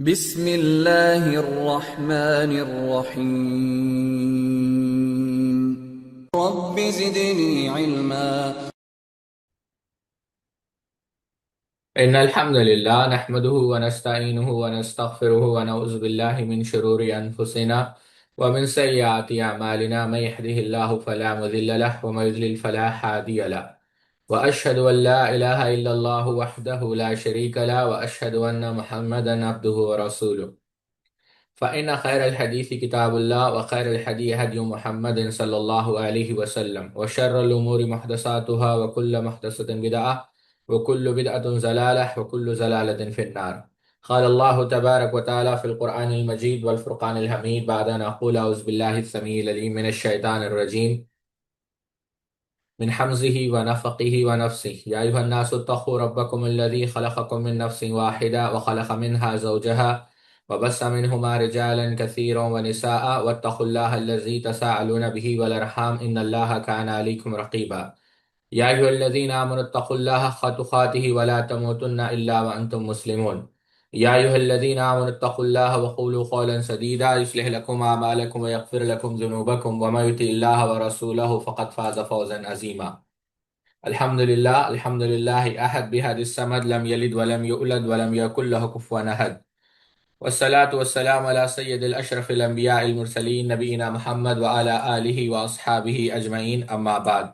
بسم اللہ الرحمن الرحیم رب زدنی علما إن الحمد لله نحمده ونستعينه ونستغفره ونعوذ بالله من شرور أنفسنا ومن سيئات أعمالنا من يهده الله فلا مضل له ومن يضلل فلا هادي له وأشهد أن لا إله إلا الله وحده لا شريك له وأشهد أن محمدا عبده ورسوله فإن خير الحديث كتاب الله وخير الهدي هدي محمد صلى الله عليه وسلم وشر الأمور محدثاتها وكل محدثة بدعة وكل بدعة زلالة وكل زلالة في النار. قال الله تبارك وتعالى في القرآن المجيد والفرقان الحميد بعد أن أقول أعوذ بالله السميع العليم من الشيطان الرجيم من حمزه ونفقه ونفسه يا أيها الناس اتقوا ربكم الذي خلقكم من نفس واحدة وخلق منها زوجها وبث منهما رجالا كثيرا ونساء واتقوا الله الذي تساءلون به والأرحام إن الله كان عليكم رقيبا يا أيها الذين آمنوا اتقوا الله حق تقاته ولا تموتن إلا وأنتم مسلمون يا أيها الذين آمنوا اتقوا الله وقولوا قولا سديدا يصلح لكم أعمالكم ويغفر لكم ذنوبكم ومن يطع الله ورسوله فقد فاز فوزا عظيما. الحمد لله أحد بهذا السمد لم يلد ولم يولد ولم يكن له كفوا أحد والصلاة والسلام على سيد الأشرف الأنبياء المرسلين نبينا محمد وعلى آله وأصحابه أجمعين أما بعد.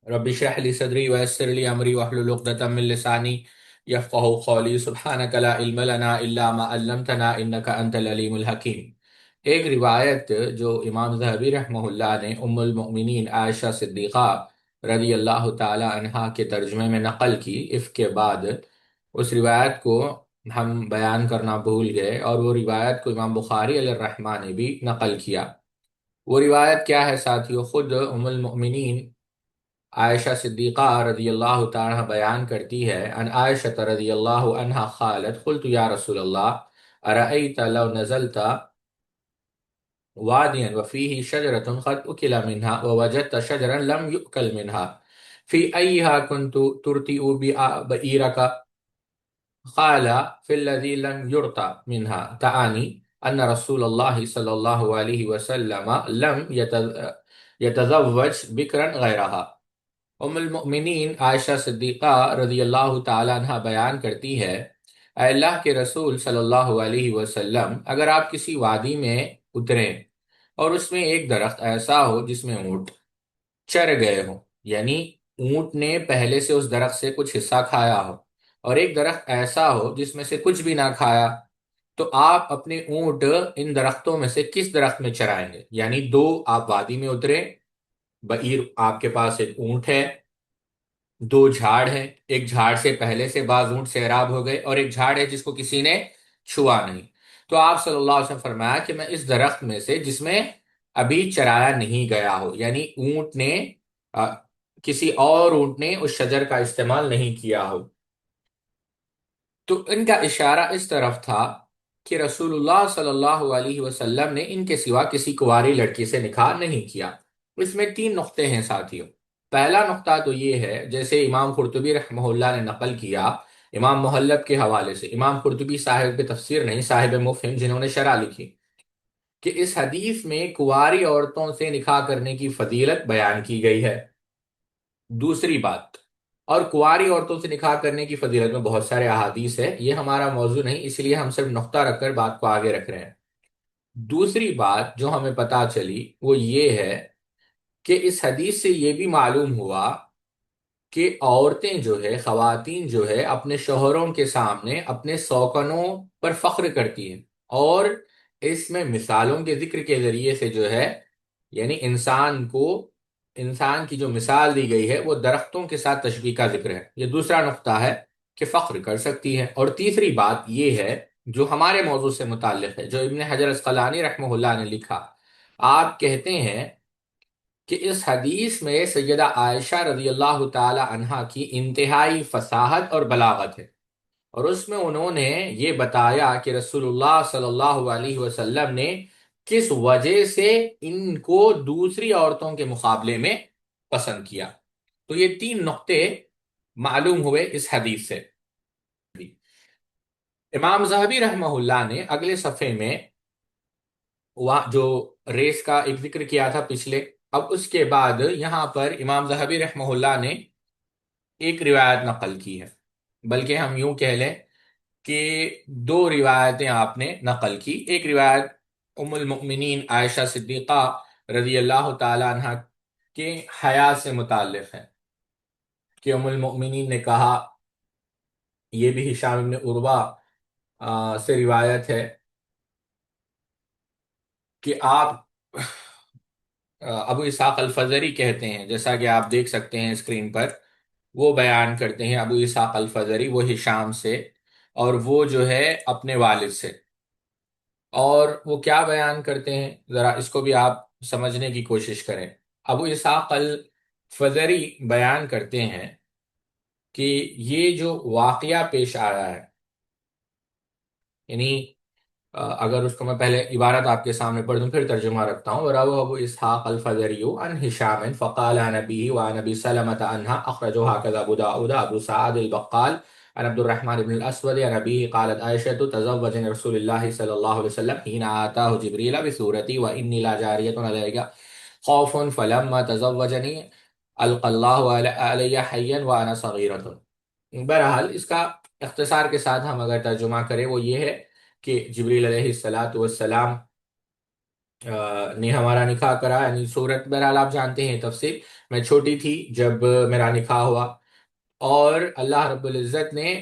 رب اشرح لي صدري ويسر لي امري واحلل عقدة من لساني يفقهوا قولي سبحانك لا علم لنا الا ما علمتنا انك انت العليم الحكيم. ایک روایت جو امام ذہبی رحمہ اللہ نے ام المؤمنین عائشہ صدیقہ رضی اللہ تعالی عنہا کے ترجمے میں نقل کی عفق کے بعد، اس روایت کو ہم بیان کرنا بھول گئے اور وہ روایت کو امام بخاری علیہ الرحمہ نے بھی نقل کیا۔ وہ روایت کیا ہے ساتھیو؟ خود ام المؤمنین عائشہ صدیقہ رضی اللہ تعالی عنہ بیان کرتی ہے، ان عائشہ رضی اللہ عنہ قالت قلت یا رسول اللہ ارأیت لو نزلت وادیا وفیہ شجرۃ قد اکل منها ووجدت شجرا لم یؤکل منها فی ایہا کنت ترتئ بعیرک؟ قال فی الذی لم یرتع منها، تعني ان رسول اللہ صلی اللہ علیہ وسلم لم يتزوج بکرا غیرها۔ ام المؤمنین عائشہ صدیقہ رضی اللہ تعالیٰ عنہ بیان کرتی ہے، اے اللہ کے رسول صلی اللہ علیہ وسلم، اگر آپ کسی وادی میں اتریں اور اس میں ایک درخت ایسا ہو جس میں اونٹ چر گئے ہوں، یعنی اونٹ نے پہلے سے اس درخت سے کچھ حصہ کھایا ہو، اور ایک درخت ایسا ہو جس میں سے کچھ بھی نہ کھایا، تو آپ اپنے اونٹ ان درختوں میں سے کس درخت میں چرائیں گے؟ یعنی دو آپ وادی میں اترے، بعیر آپ کے پاس ایک اونٹ ہے، دو جھاڑ ہیں، ایک جھاڑ سے پہلے سے بعض اونٹ سیراب ہو گئے اور ایک جھاڑ ہے جس کو کسی نے چھوا نہیں، تو آپ صلی اللہ علیہ وسلم فرمایا کہ میں اس درخت میں سے جس میں ابھی چرایا نہیں گیا ہو، یعنی اونٹ نے آ، کسی اور اونٹ نے اس شجر کا استعمال نہیں کیا ہو، تو ان کا اشارہ اس طرف تھا کہ رسول اللہ صلی اللہ علیہ وسلم نے ان کے سوا کسی کنواری لڑکی سے نکاح نہیں کیا۔ اس میں تین نقطے ہیں ساتھیوں۔ پہلا نقطہ تو یہ ہے، جیسے امام قرطبی رحمہ اللہ نے نقل کیا امام محلب کے حوالے سے، امام قرطبی صاحب تفسیر نہیں، صاحب مفہم جنہوں نے شرح لکھی، کہ اس حدیث میں کنواری عورتوں سے نکاح کرنے کی فضیلت بیان کی گئی ہے۔ دوسری بات، اور کنواری عورتوں سے نکاح کرنے کی فضیلت میں بہت سارے احادیث ہے، یہ ہمارا موضوع نہیں، اس لیے ہم صرف نقطہ رکھ کر بات کو آگے رکھ رہے ہیں۔ دوسری بات جو ہمیں پتا چلی وہ یہ ہے کہ اس حدیث سے یہ بھی معلوم ہوا کہ عورتیں جو ہے، خواتین جو ہے، اپنے شوہروں کے سامنے اپنے سوکنوں پر فخر کرتی ہیں، اور اس میں مثالوں کے ذکر کے ذریعے سے جو ہے، یعنی انسان کی جو مثال دی گئی ہے وہ درختوں کے ساتھ تشبیہ کا ذکر ہے۔ یہ دوسرا نقطہ ہے کہ فخر کر سکتی ہے۔ اور تیسری بات یہ ہے جو ہمارے موضوع سے متعلق ہے، جو ابن حجر اسقلانی رحمہ اللہ نے لکھا، آپ کہتے ہیں کہ اس حدیث میں سیدہ عائشہ رضی اللہ تعالی عنہا کی انتہائی فصاحت اور بلاغت ہے، اور اس میں انہوں نے یہ بتایا کہ رسول اللہ صلی اللہ علیہ وسلم نے کس وجہ سے ان کو دوسری عورتوں کے مقابلے میں پسند کیا۔ تو یہ 3 نقطے معلوم ہوئے اس حدیث سے۔ امام ذہبی رحمہ اللہ نے اگلے صفحے میں وہاں جو ریس کا ایک ذکر کیا تھا پچھلے، اب اس کے بعد یہاں پر امام ذہبی رحمہ اللہ نے ایک روایت نقل کی ہے، بلکہ ہم یوں کہہ لیں کہ دو روایتیں آپ نے نقل کی۔ ایک روایت ام المؤمنین عائشہ صدیقہ رضی اللہ تعالی عنہ کے حیا سے متعلق ہے کہ ام المؤمنین نے کہا، یہ بھی ہشام بن عروہ سے روایت ہے کہ آپ ابو اسحاق الفزری کہتے ہیں، جیسا کہ آپ دیکھ سکتے ہیں اسکرین پر، وہ بیان کرتے ہیں ابو اسحاق الفزری، وہ ہشام سے، اور وہ جو ہے اپنے والد سے، اور وہ کیا بیان کرتے ہیں ذرا اس کو بھی آپ سمجھنے کی کوشش کریں۔ ابو اسحاق الفزری بیان کرتے ہیں کہ یہ جو واقعہ پیش آیا ہے، یعنی اگر اس کو میں پہلے عبارت آپ کے سامنے پڑھ دوں پھر ترجمہ رکھتا ہوں۔ وروى ابو اسحاق الفزری عن هشام فقال عن ابيه وعن ابي سلمة عنها اخرجه هكذا ابو داود ابو سعد البقال عن عبد الرحمن بن الاسود عن ابيه قالت عائشة تزوجني رسول الله صلى الله عليه وسلم حين آتاه جبريل بصورتي واني لا جارية علي خوف فلما تزوجني القى الله علي حيا وانا صغيرة۔ بہرحال اس کا اختصار کے ساتھ ہم اگر ترجمہ کریں وہ یہ ہے کہ جبریل علیہ الصلاۃ والسلام نے ہمارا نکاح کرا، یعنی صورت بہرحال آپ جانتے ہیں تفصیل، میں چھوٹی تھی جب میرا نکاح ہوا، اور اللہ رب العزت نے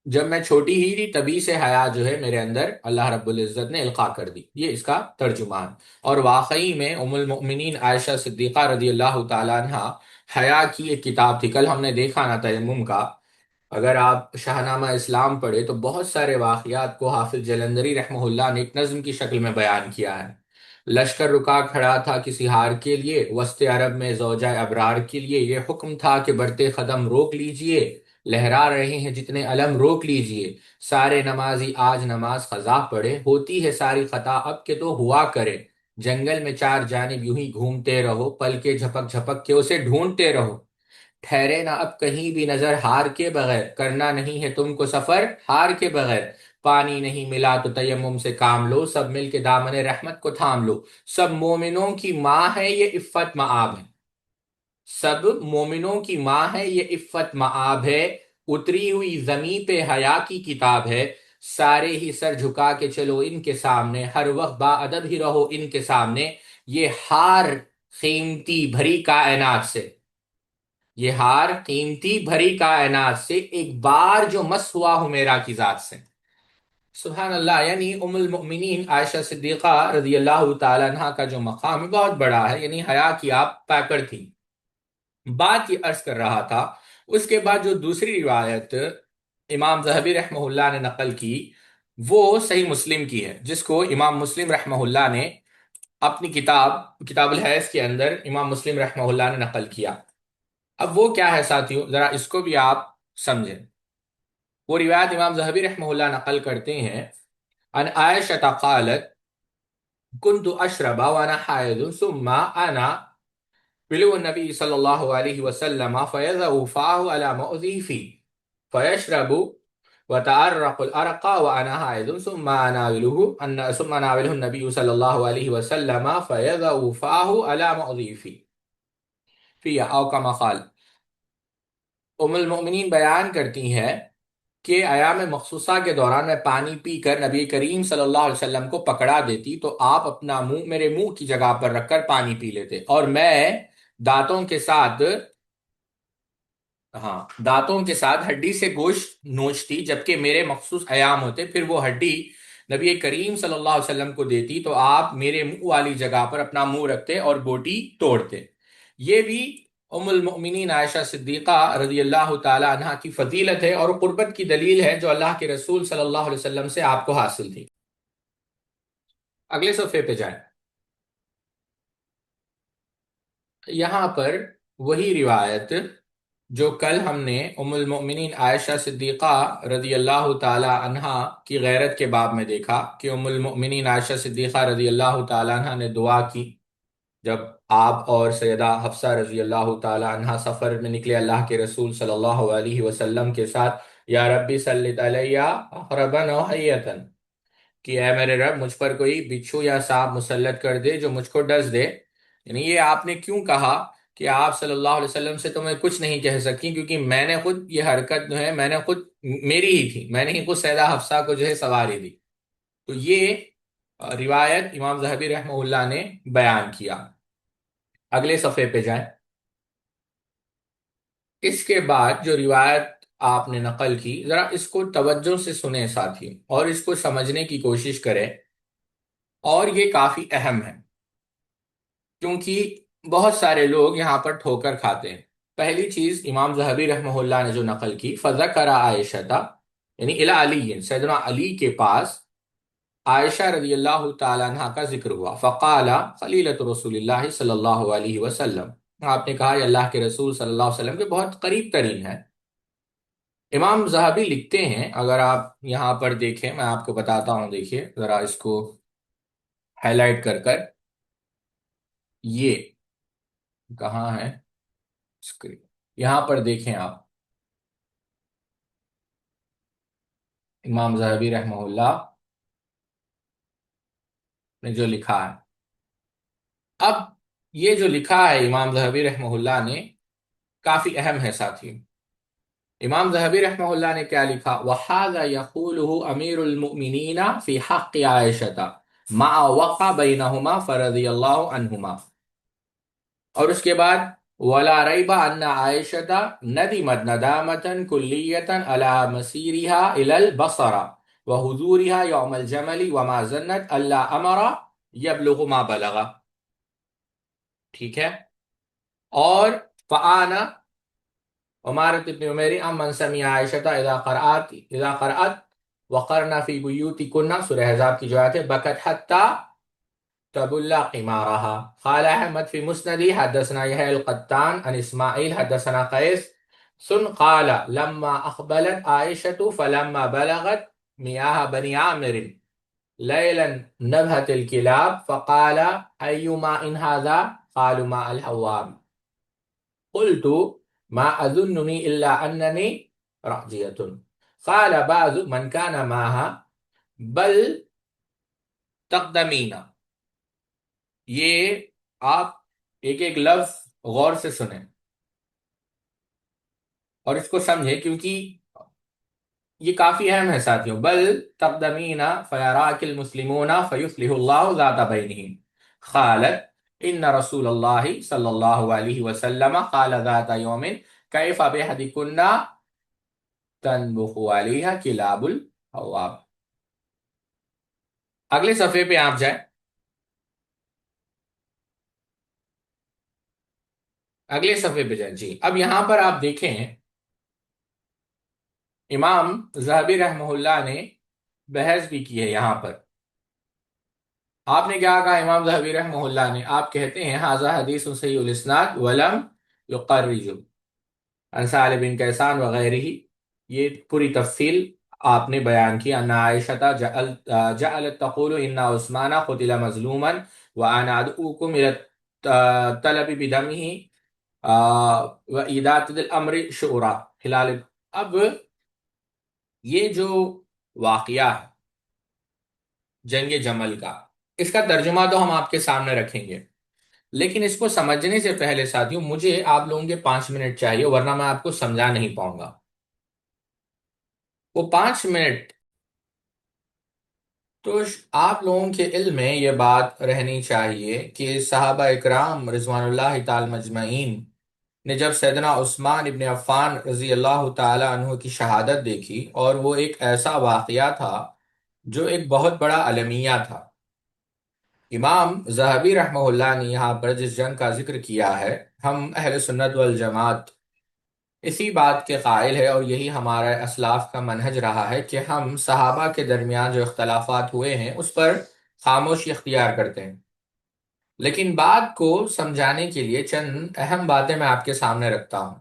جب میں چھوٹی ہی تھی تبھی سے حیا جو ہے میرے اندر اللہ رب العزت نے القاء کر دی۔ یہ اس کا ترجمہ ہے، اور واقعی میں ام المؤمنین عائشہ صدیقہ رضی اللہ تعالیٰ عنہ حیا کی ایک کتاب تھی۔ کل ہم نے دیکھا نا تیمم کا، اگر آپ شاہنامہ اسلام پڑھے تو بہت سارے واقعات کو حافظ جلندری رحمہ اللہ نے ایک نظم کی شکل میں بیان کیا ہے۔ لشکر رکا کھڑا تھا کسی ہار کے لیے، وسط عرب میں زوجہ ابرار کے لیے، یہ حکم تھا کہ برتے قدم روک لیجئے، لہرا رہے ہیں جتنے علم روک لیجئے، سارے نمازی آج نماز قضا پڑھے، ہوتی ہے ساری خطا اب کہ تو ہوا کرے، جنگل میں چار جانب یوں ہی گھومتے رہو، پل کے جھپک جھپک کے اسے ڈھونڈتے رہو، ٹھہرے نہ اب کہیں بھی نظر ہار کے بغیر، کرنا نہیں ہے تم کو سفر ہار کے بغیر، پانی نہیں ملا تو تیمم سے کام لو، سب مل کے دامن رحمت کو تھام لو، سب مومنوں کی ماں ہے یہ عفت مآب ہے، سب مومنوں کی ماں ہے یہ عفت مآب ہے، اتری ہوئی زمیں پہ حیا کی کتاب ہے، سارے ہی سر جھکا کے چلو ان کے سامنے، ہر وقت با ادب ہی رہو ان کے سامنے، یہ ہار قیمتی بھری کائنات سے، یہ ہار قیمتی بھری کائنات سے، ایک بار جو مس ہوا ہو میرا کی ذات سے۔ سبحان اللہ، یعنی ام المؤمنین عائشہ صدیقہ رضی اللہ تعالیٰ عنہ کا جو مقام ہے بہت بڑا ہے، یعنی حیا کی آپ پیکر تھی۔ بات یہ عرض کر رہا تھا، اس کے بعد جو دوسری روایت امام ذہبی رحمہ اللہ نے نقل کی وہ صحیح مسلم کی ہے، جس کو امام مسلم رحمہ اللہ نے اپنی کتاب الحیض کے اندر امام مسلم رحمہ اللہ نے نقل کیا۔ اب وہ کیا ہے ساتھیوں، ذرا اس کو بھی آپ سمجھیں۔ وہ روایت امام ذہبی رحمہ اللہ نقل کرتے ہیں، ان عائشہ قالت كنت اشرب وانا حائض ثم انا بلو النبي صلى الله عليه وسلم فيذو فاه على مؤذي فيه فيشرب وتعرق الأرق وأنا حائض ثم ناوله النبي صلى الله عليه وسلم فيذو فاه على مؤذي فيه أو كما قال۔ ام المؤمنین بیان کرتی ہیں کہ ایام مخصوصہ کے دوران میں پانی پی کر نبی کریم صلی اللہ علیہ وسلم کو پکڑا دیتی تو آپ اپنا منہ میرے منہ کی جگہ پر رکھ کر پانی پی لیتے، اور میں دانتوں کے ساتھ دانتوں کے ساتھ ہڈی سے گوشت نوچتی، جبکہ میرے مخصوص ایام ہوتے، پھر وہ ہڈی نبی کریم صلی اللہ علیہ وسلم کو دیتی تو آپ میرے منہ والی جگہ پر اپنا منہ رکھتے اور بوٹی توڑتے۔ یہ بھی ام المؤمنین عائشہ صدیقہ رضی اللہ تعالی عنہ کی فضیلت ہے اور قربت کی دلیل ہے جو اللہ کے رسول صلی اللہ علیہ وسلم سے آپ کو حاصل تھی۔ اگلے صفحے پہ جائیں، یہاں پر وہی روایت جو کل ہم نے ام المؤمنین عائشہ صدیقہ رضی اللہ تعالی عنہ کی غیرت کے باب میں دیکھا کہ ام المؤمنین عائشہ صدیقہ رضی اللہ تعالی عنہ نے دعا کی جب آپ اور سیدہ حفصہ رضی اللہ تعالی عنہ سفر میں نکلے اللہ کے رسول صلی اللہ علیہ وسلم کے ساتھ، یا ربی سلط علیہ عقربا او حیتا، کہ اے میرے رب مجھ پر کوئی بچھو یا سانپ مسلط کر دے جو مجھ کو ڈس دے. یعنی یہ آپ نے کیوں کہا کہ آپ صلی اللہ علیہ وسلم سے تو میں کچھ نہیں کہہ سکی، کیونکہ میں نے خود یہ حرکت جو ہے میں نے خود میری ہی تھی، میں نے ہی خود سیدہ حفصہ کو جو ہے سواری دی. تو یہ روایت امام ذہبی رحمہ اللہ نے بیان کیا. اگلے صفحے پہ جائیں. اس کے بعد جو روایت آپ نے نقل کی، ذرا اس کو توجہ سے سنیں ساتھی، اور اس کو سمجھنے کی کوشش کریں، اور یہ کافی اہم ہے کیونکہ بہت سارے لوگ یہاں پر ٹھوکر کھاتے ہیں. پہلی چیز امام ذہبی رحمہ اللہ نے جو نقل کی، فذکر عائشہ، یعنی الی علی، سیدنا علی کے پاس عائشہ رضی اللہ تعالیٰ عنہ کا ذکر ہوا. فقال خلیلۃ رسول اللہ صلی اللہ علیہ وسلم، آپ نے کہا یہ اللہ کے رسول صلی اللہ علیہ وسلم کے بہت قریب ترین ہے. امام ذہبی لکھتے ہیں، اگر آپ یہاں پر دیکھیں میں آپ کو بتاتا ہوں، دیکھیے ذرا اس کو ہائی لائٹ کر کر، یہ کہاں ہے اسکرین، یہاں پر دیکھیں آپ، امام ذہبی رحمہ اللہ نے جو لکھا ہے. اب یہ جو لکھا ہے امام ذہبی رحمہ اللہ نے کافی اہم ہے ساتھی. امام ذہبی رحمہ اللہ نے کیا لکھا؟ وَحَاذَا يَقُولُهُ أَمِيرُ الْمُؤْمِنِينَ فِي حَقِّ عَائِشَةَ مَعَ وَقَعَ بَيْنَهُمَا فَرَضِيَ اللَّهُ عَنْهُمَا. اور اس کے بعد وَلَا رَيْبَ أَنَّ عَائِشَةَ نَدِمَتْ نَدَامَةً كُلِّيَّةً عَلَى مَسِيرِهَا إِلَى الْبَصَرَةِ وَحُضُورِهَا يَوْمَ الْجَمَلِ وَمَا ظَنَّتْ أَلَّا أَمْرَ يَبْلُغُ مَا بَلَغَ. ٹھیک ہے. اور فآنا عمارت ابن عمیر من سمع عائشہ اذا قرأت وقرنا فی بیوتکن، سورہ احزاب کی جو آیت ہے، بکت حتی تبل قمارها. قال احمد فی مسندی حدثنا یحیی القطان عن اسماعیل حدثنا قیس سن قال لما اقبلت عائشہ فلما بلغت میاہ بنی عامر لیلا نبہت الكلاب فقال ای ماء هذا قالوا ماء الحوام قلت ما أظنني إلا أنني راجية. قال بعض من كان معها بل تقدمین. یہ آپ ایک ایک لفظ غور سے سنیں اور اس کو سمجھیں، کیونکہ یہ کافی اہم ہے ساتھیوں. بل تقدمین فیراک المسلمون فیصلح اللہ ذات بینہم. قالت ان رسول اللہ صلی اللہ علیہ وسلم قال ذات یوم کیف بحدکن تنبخ علیہ کلاب الحواب. اگلے صفحے پہ آپ جائیں. اگلے صفحے پہ جائیں جی. اب یہاں پر آپ دیکھیں امام ذہبی رحمہ اللہ نے بحث بھی کی ہے. یہاں پر آپ نے کیا کہا امام ذہبی رحمہ اللہ نے؟ آپ کہتے ہیں ھذا حدیث صحیح الاسناد ولم یقرج عن سہل بن کیسان وغیرہ. یہ پوری تفصیل آپ نے بیان کی. ان عائشہ جعلت تقول ان عثمان قتل مظلوما وانا ادعوکم الى الطلب بدمه وإیداۃ الامر شعرا ہلال. اب یہ جو واقعہ ہے جنگ جمل کا، اس کا ترجمہ تو ہم آپ کے سامنے رکھیں گے، لیکن اس کو سمجھنے سے پہلے ساتھیوں مجھے آپ لوگوں کے 5 منٹ چاہیے، ورنہ میں آپ کو سمجھا نہیں پاؤں گا. وہ 5 منٹ تو آپ لوگوں کے علم میں یہ بات رہنی چاہیے کہ صحابہ اکرام رضوان اللہ تعالی مجمعین نے جب سیدنا عثمان ابن عفان رضی اللہ تعالی عنہ کی شہادت دیکھی، اور وہ ایک ایسا واقعہ تھا جو ایک بہت بڑا المیہ تھا. امام ذہبی رحمہ اللہ نے یہاں پر جس جنگ کا ذکر کیا ہے، ہم اہل سنت والجماعت اسی بات کے قائل ہے، اور یہی ہمارا اسلاف کا منہج رہا ہے کہ ہم صحابہ کے درمیان جو اختلافات ہوئے ہیں اس پر خاموشی اختیار کرتے ہیں. لیکن بات کو سمجھانے کے لیے چند اہم باتیں میں آپ کے سامنے رکھتا ہوں.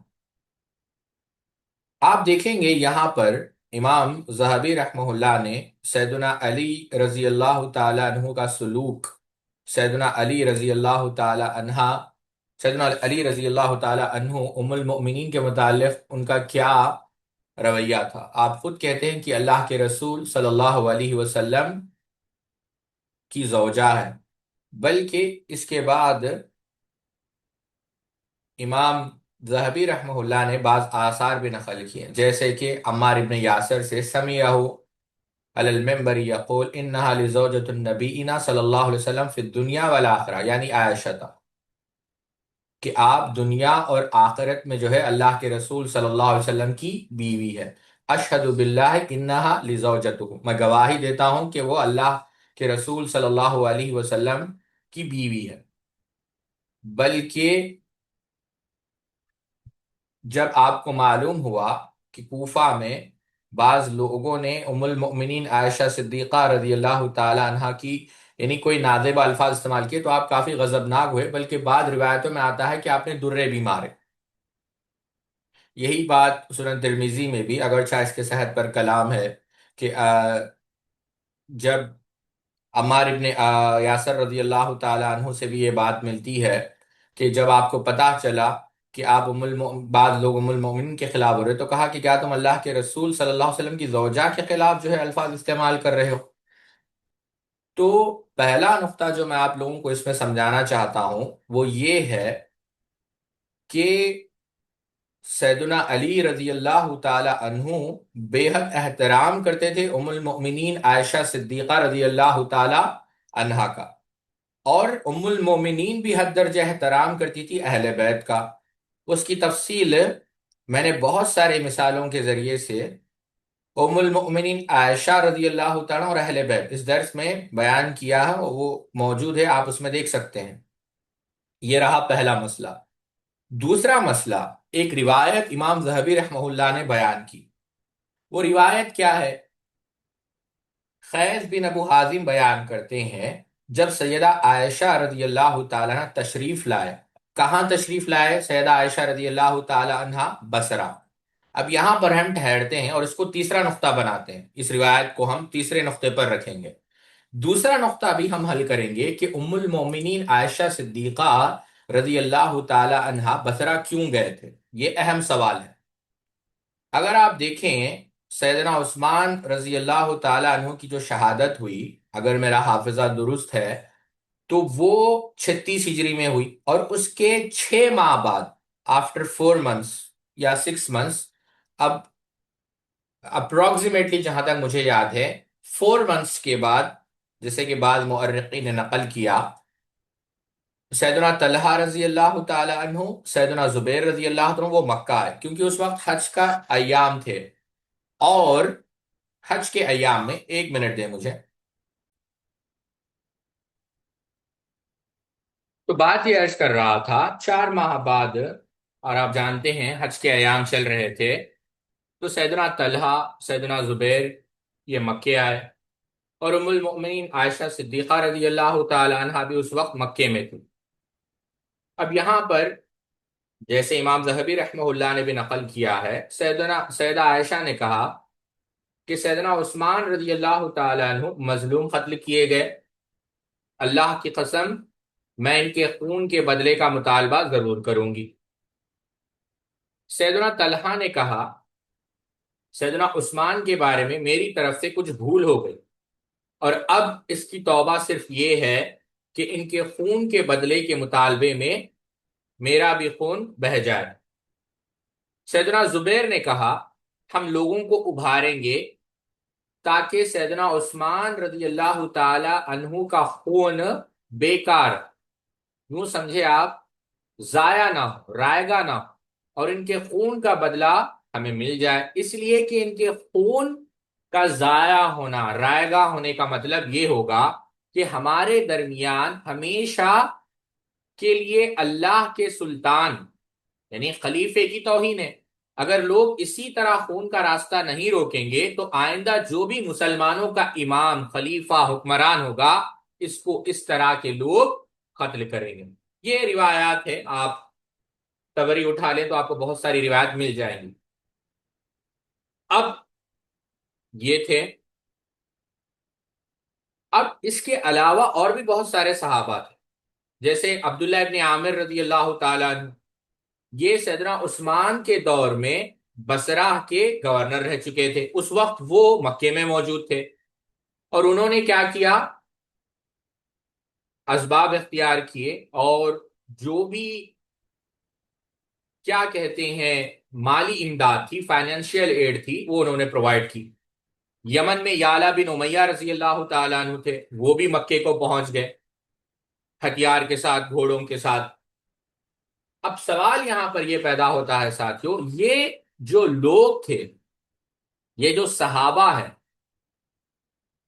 آپ دیکھیں گے یہاں پر امام ذہبی رحمہ اللہ نے سیدنا علی رضی اللہ تعالی عنہ کا سلوک، سیدنا علی رضی اللہ تعالی عنہ، سیدنا علی رضی اللہ تعالی عنہ ام المؤمنین کے متعلق ان کا کیا رویہ تھا. آپ خود کہتے ہیں کہ اللہ کے رسول صلی اللہ علیہ وسلم کی زوجہ ہے. بلکہ اس کے بعد امام ذہبی رحمہ اللہ نے بعض آثار بھی نقل کیے، جیسے کہ عمار ابن یاسر سے سمیعہ علی المنبر یقول انہا لزوجۃ النبینا صلی اللہ علیہ وسلم فی الدنیا والآخرہ، یعنی عائشہ تھا، کہ آپ دنیا اور آخرت میں جو ہے اللہ کے رسول صلی اللہ علیہ وسلم کی بیوی ہے. اشہد باللہ انہا لزوجتہ، میں گواہی دیتا ہوں کہ وہ اللہ کے رسول صلی اللہ علیہ وسلم کی بیوی ہے. بلکہ جب آپ کو معلوم ہوا کہ کوفہ میں بعض لوگوں نے ام المؤمنین عائشہ صدیقہ رضی اللہ تعالی عنہا کی یعنی کوئی نازیبہ الفاظ استعمال کیے تو آپ کافی غضبناک ہوئے، بلکہ بعض روایتوں میں آتا ہے کہ آپ نے درے بھی مارے. یہی بات سنن ترمذی میں بھی، اگرچہ اس کے صحت پر کلام ہے، کہ جب عمار ابن یاسر رضی اللہ تعالی عنہ سے بھی یہ بات ملتی ہے کہ جب آپ کو پتہ چلا کہ آپ بعض لوگ ام المؤمنین کے خلاف ہو رہے تو کہا کہ کیا تم اللہ کے رسول صلی اللہ علیہ وسلم کی زوجہ کے خلاف جو ہے الفاظ استعمال کر رہے ہو. تو پہلا نقطہ جو میں آپ لوگوں کو اس میں سمجھانا چاہتا ہوں وہ یہ ہے کہ سیدنا علی رضی اللہ تعالی عنہ بے حد احترام کرتے تھے ام المؤمنین عائشہ صدیقہ رضی اللہ تعالی عنہا کا، اور ام المومنین بھی حد درجہ احترام کرتی تھی اہل بیت کا. اس کی تفصیل میں نے بہت سارے مثالوں کے ذریعے سے ام المؤمنین عائشہ رضی اللہ تعالیٰ اور اہل بیت اس درس میں بیان کیا ہے، وہ موجود ہے، آپ اس میں دیکھ سکتے ہیں. یہ رہا پہلا مسئلہ. دوسرا مسئلہ، ایک روایت امام ذہبی رحمہ اللہ نے بیان کی. وہ روایت کیا ہے؟ خیز بن ابو حازم بیان کرتے ہیں جب سیدہ عائشہ رضی اللہ تعالیٰ عنہ تشریف لائے. کہاں تشریف لائے سیدہ عائشہ رضی اللہ تعالیٰ عنہ؟ بصرہ. اب یہاں پر ہم ٹھہرتے ہیں اور اس کو تیسرا نقطہ بناتے ہیں، اس روایت کو ہم تیسرے نقطے پر رکھیں گے. دوسرا نقطہ بھی ہم حل کریں گے کہ ام المومنین عائشہ صدیقہ رضی اللہ تعالی عنہا بصرہ کیوں گئے تھے. یہ اہم سوال ہے. اگر آپ دیکھیں سیدنا عثمان رضی اللہ تعالی عنہ کی جو شہادت ہوئی، اگر میرا حافظہ درست ہے تو وہ 36 ہجری میں ہوئی، اور اس کے 6 ماہ بعد آفٹر 4 months یا 6 months، اب اپروکسیمیٹلی جہاں تک مجھے یاد ہے 4 months کے بعد، جیسے کہ بعض مؤرخین نے نقل کیا، سیدنا طلحہ رضی اللہ تعالی عنہ، سیدنا زبیر رضی اللہ عنہ وہ مکہ آئے، کیونکہ اس وقت حج کا ایام تھے. اور حج کے ایام میں، 1 منٹ دیں مجھے، تو بات یہ عرض کر رہا تھا 4 ماہ بعد، اور آپ جانتے ہیں حج کے ایام چل رہے تھے، تو سیدنا طلحہ، سیدنا زبیر یہ مکے آئے، اور ام المؤمنین عائشہ صدیقہ رضی اللہ تعالی عنہ بھی اس وقت مکے میں تھی. اب یہاں پر جیسے امام ذہبی رحمہ اللہ نے بھی نقل کیا ہے، سیدہ عائشہ نے کہا کہ سیدنا عثمان رضی اللہ تعالی عنہ مظلوم قتل کیے گئے، اللہ کی قسم میں ان کے خون کے بدلے کا مطالبہ ضرور کروں گی. سیدنا طلحہ نے کہا سیدنا عثمان کے بارے میں میری طرف سے کچھ بھول ہو گئی، اور اب اس کی توبہ صرف یہ ہے کہ ان کے خون کے بدلے کے مطالبے میں میرا بھی خون بہہ جائے. سیدنا زبیر نے کہا ہم لوگوں کو ابھاریں گے تاکہ سیدنا عثمان رضی اللہ تعالی عنہ کا خون بیکار، یوں سمجھے آپ، ضائع نہ ہو، رائے گا نہ ہو، اور ان کے خون کا بدلہ ہمیں مل جائے. اس لیے کہ ان کے خون کا ضائع ہونا، رائے گا ہونے کا مطلب یہ ہوگا کہ ہمارے درمیان ہمیشہ کے لیے اللہ کے سلطان یعنی خلیفے کی توہین ہے. اگر لوگ اسی طرح خون کا راستہ نہیں روکیں گے تو آئندہ جو بھی مسلمانوں کا امام، خلیفہ، حکمران ہوگا، اس کو اس طرح کے لوگ قتل کریں گے. یہ روایات ہے، آپ تبری اٹھا لیں تو آپ کو بہت ساری روایت مل جائیں گی. اب یہ تھے. اب اس کے علاوہ اور بھی بہت سارے صحابہ تھے، جیسے عبداللہ ابن عامر رضی اللہ تعالیٰ عنہ. یہ سیدنا عثمان کے دور میں بصرہ کے گورنر رہ چکے تھے، اس وقت وہ مکے میں موجود تھے، اور انہوں نے کیا کیا، اسباب اختیار کیے، اور جو بھی کیا کہتے ہیں مالی امداد تھی، فائنینشیل ایڈ تھی، وہ انہوں نے پرووائڈ کی۔ یمن میں یالا بن امیہ رضی اللہ تعالیٰ عنہ تھے، وہ بھی مکے کو پہنچ گئے ہتھیار کے ساتھ، گھوڑوں کے ساتھ۔ اب سوال یہاں پر یہ پیدا ہوتا ہے ساتھیوں، یہ جو لوگ تھے، یہ جو صحابہ ہیں،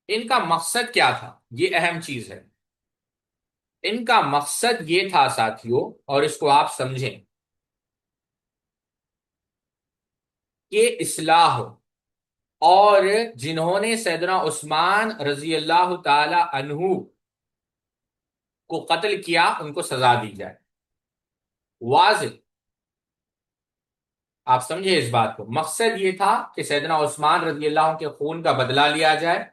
ان کا مقصد کیا تھا؟ یہ اہم چیز ہے۔ ان کا مقصد یہ تھا ساتھیوں، اور اس کو آپ سمجھیں، کہ اصلاح ہو، اور جنہوں نے سیدنا عثمان رضی اللہ تعالی عنہ کو قتل کیا ان کو سزا دی جائے۔ واضح، آپ سمجھے اس بات کو، مقصد یہ تھا کہ سیدنا عثمان رضی اللہ عنہ کے خون کا بدلہ لیا جائے،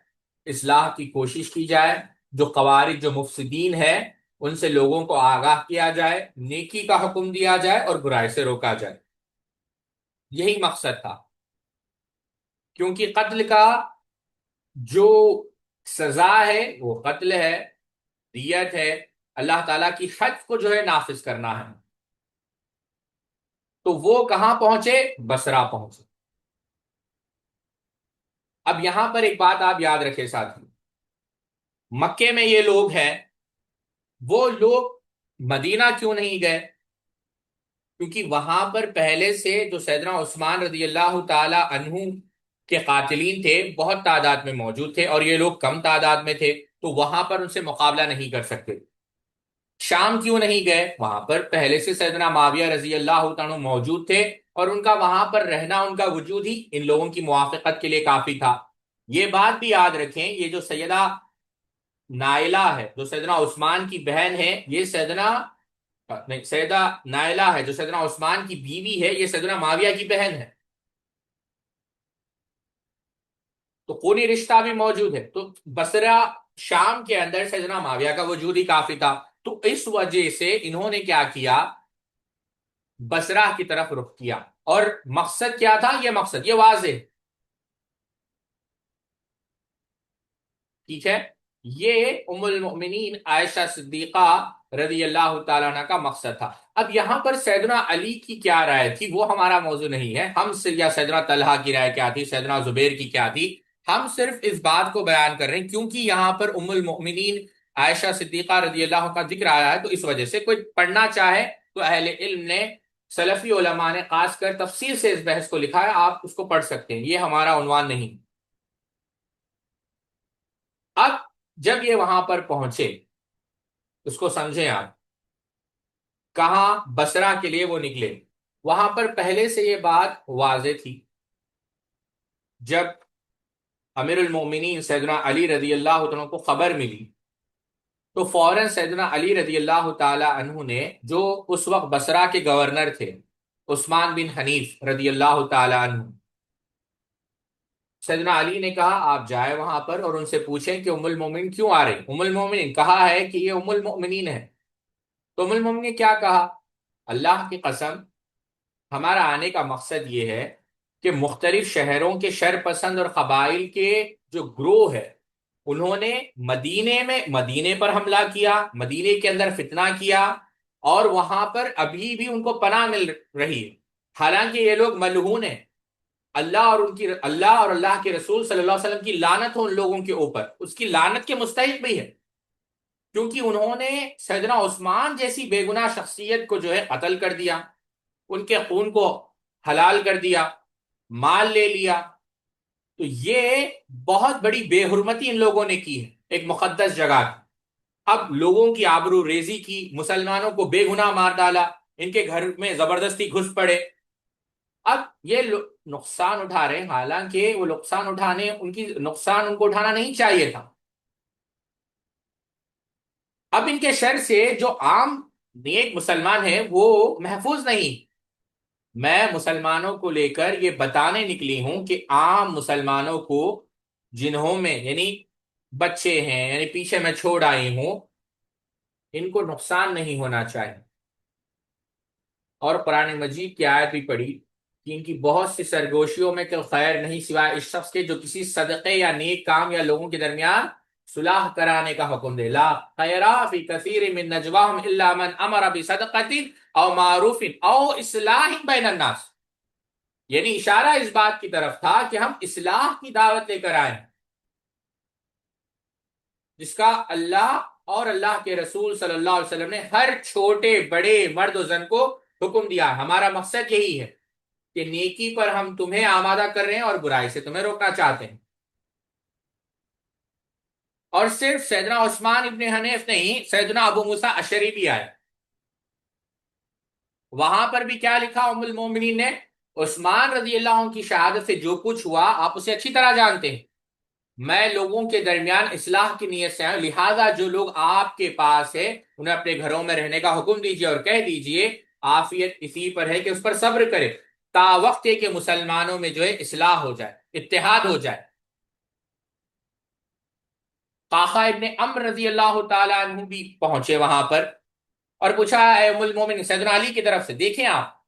اصلاح کی کوشش کی جائے، جو خوارج، جو مفسدین ہیں، ان سے لوگوں کو آگاہ کیا جائے، نیکی کا حکم دیا جائے اور برائی سے روکا جائے۔ یہی مقصد تھا، کیونکہ قتل کا جو سزا ہے وہ قتل ہے، دیت ہے، اللہ تعالیٰ کی حد کو جو ہے نافذ کرنا ہے۔ تو وہ کہاں پہنچے؟ بصرہ پہنچے۔ اب یہاں پر ایک بات آپ یاد رکھیں ساتھی، مکے میں یہ لوگ ہیں، وہ لوگ مدینہ کیوں نہیں گئے؟ کیونکہ وہاں پر پہلے سے جو سیدنا عثمان رضی اللہ تعالی عنہ کے قاتلین تھے، بہت تعداد میں موجود تھے، اور یہ لوگ کم تعداد میں تھے، تو وہاں پر ان سے مقابلہ نہیں کر سکتے۔ شام کیوں نہیں گئے؟ وہاں پر پہلے سے سیدنا معاویہ رضی اللہ تعالیٰ عنہ موجود تھے، اور ان کا وہاں پر رہنا، ان کا وجود ہی ان لوگوں کی موافقت کے لیے کافی تھا۔ یہ بات بھی یاد رکھیں، یہ جو سیدہ نائلہ ہے، جو سیدنا عثمان کی بہن ہے، یہ سیدہ نائلہ ہے جو سیدنا عثمان کی بیوی ہے، یہ سیدنا معاویہ کی بہن ہے، تو خونی رشتہ بھی موجود ہے۔ تو بصرہ شام کے اندر سیدنا معاویہ کا وجود ہی کافی تھا، تو اس وجہ سے انہوں نے کیا کیا، بصرہ کی طرف رخ کیا۔ اور مقصد کیا تھا؟ یہ مقصد یہ واضح، ٹھیک ہے، یہ ام المؤمنین عائشہ صدیقہ رضی اللہ تعالیٰ عنہ کا مقصد تھا۔ اب یہاں پر سیدنا علی کی کیا رائے تھی وہ ہمارا موضوع نہیں ہے، ہم یا سیدنا طلحہ کی رائے کیا تھی، سیدنا زبیر کی کیا تھی، ہم صرف اس بات کو بیان کر رہے ہیں کیونکہ یہاں پر ام المؤمنین عائشہ صدیقہ رضی اللہ عنہ کا ذکر آیا ہے، تو اس وجہ سے کوئی پڑھنا چاہے تو اہل علم نے، سلفی علماء نے خاص کر تفصیل سے اس بحث کو لکھا ہے، آپ اس کو پڑھ سکتے ہیں، یہ ہمارا عنوان نہیں۔ اب جب یہ وہاں پر پہنچے، اس کو سمجھیں آپ، کہاں؟ بصرہ کے لیے وہ نکلے۔ وہاں پر پہلے سے یہ بات واضح تھی، جب امیر المومنین سیدنا علی رضی اللہ عنہ کو خبر ملی، تو فوراً سیدنا علی رضی اللہ تعالی عنہ نے، جو اس وقت بصرہ کے گورنر تھے، عثمان بن حنیف رضی اللہ تعالی عنہ، سیدنا علی نے کہا آپ جائیں وہاں پر اور ان سے پوچھیں کہ ام المومنین کیوں آ رہی، ام المومنین کہا ہے کہ یہ ام المؤمنین ہے۔ تو ام المومنین نے کیا کہا، اللہ کی قسم، ہمارا آنے کا مقصد یہ ہے کہ مختلف شہروں کے شر پسند اور قبائل کے جو گروہ ہے، انہوں نے مدینے پر حملہ کیا، مدینے کے اندر فتنہ کیا، اور وہاں پر ابھی بھی ان کو پناہ مل رہی ہے، حالانکہ یہ لوگ ملعون ہیں، اللہ اور اللہ کے رسول صلی اللہ علیہ وسلم کی لعنت ہو ان لوگوں کے اوپر، اس کی لعنت کے مستحق بھی ہے، کیونکہ انہوں نے سیدنا عثمان جیسی بے گناہ شخصیت کو جو ہے قتل کر دیا، ان کے خون کو حلال کر دیا، مال لے لیا، تو یہ بہت بڑی بے حرمتی ان لوگوں نے کی ہے ایک مقدس جگہ کی۔ اب لوگوں کی آبرو ریزی کی، مسلمانوں کو بے گناہ مار ڈالا، ان کے گھر میں زبردستی گھس پڑے، اب یہ نقصان اٹھا رہے ہیں، حالانکہ وہ نقصان ان کو اٹھانا نہیں چاہیے تھا۔ اب ان کے شر سے جو عام نیک مسلمان ہیں وہ محفوظ نہیں۔ میں مسلمانوں کو لے کر یہ بتانے نکلی ہوں کہ عام مسلمانوں کو، جنہوں میں یعنی بچے ہیں، یعنی پیچھے میں چھوڑ آئی ہوں، ان کو نقصان نہیں ہونا چاہیے۔ اور قرآن مجید کی آیت بھی پڑھی کہ ان کی بہت سی سرگوشیوں میں کوئی خیر نہیں سوائے اس شخص کے جو کسی صدقے یا نیک کام یا لوگوں کے درمیان صلح کرانے کا حکم دے. لا خیر فی کثیر من نجواہم الا من امر بصدقۃ او معروف او اصلاح بین الناس. یعنی اشارہ اس بات کی طرف تھا کہ ہم اصلاح کی دعوت لے کر آئے جس کا اللہ اور اللہ کے رسول صلی اللہ علیہ وسلم نے ہر چھوٹے بڑے مرد و زن کو حکم دیا. ہمارا مقصد یہی ہے کہ نیکی پر ہم تمہیں آمادہ کر رہے ہیں اور برائی سے تمہیں روکنا چاہتے ہیں. اور صرف سیدنا عثمان ابن حنیف نہیں، سیدنا ابو موسیٰ اشعری بھی آئے. وہاں پر بھی کیا لکھا ام المومنین نے؟ عثمان رضی اللہ عنہ کی شہادت سے جو کچھ ہوا آپ اسے اچھی طرح جانتے ہیں. میں لوگوں کے درمیان اصلاح کی نیت سے آیا، لہذا جو لوگ آپ کے پاس ہے انہیں اپنے گھروں میں رہنے کا حکم دیجیے اور کہہ دیجیے عافیت اسی پر ہے کہ اس پر صبر کرے تا وقت ہے کہ مسلمانوں میں جو ہے اصلاح ہو جائے، اتحاد ہو جائے. قعقاع ابن عمرو رضی اللہ تعالیٰ عنہ بھی پہنچے وہاں پر اور پوچھا اے ام المومنین سیدنا علی کی طرف سے. دیکھیں آپ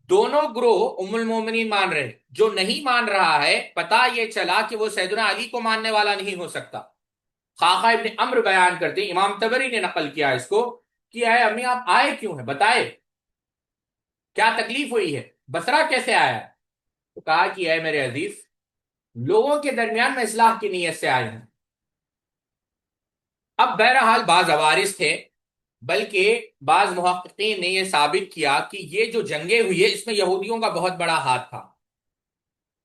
دونوں گروہ ام المومنین مان رہے، جو نہیں مان رہا ہے پتا یہ چلا کہ وہ سیدنا علی کو ماننے والا نہیں ہو سکتا. قعقاع ابن عمرو بیان کرتے، امام طبری نے نقل کیا اس کو کہ اے امی آپ آئے کیوں ہیں، بتائے کیا تکلیف ہوئی ہے، بصرہ کیسے آیا ہے؟ تو کہا کہ اے میرے عزیز لوگوں کے درمیان میں اصلاح کی نیت سے آئے ہیں. اب بہرحال بعض عوارض تھے، بلکہ بعض محققین نے یہ ثابت کیا کہ یہ جو جنگیں ہوئی ہے اس میں یہودیوں کا بہت بڑا ہاتھ تھا،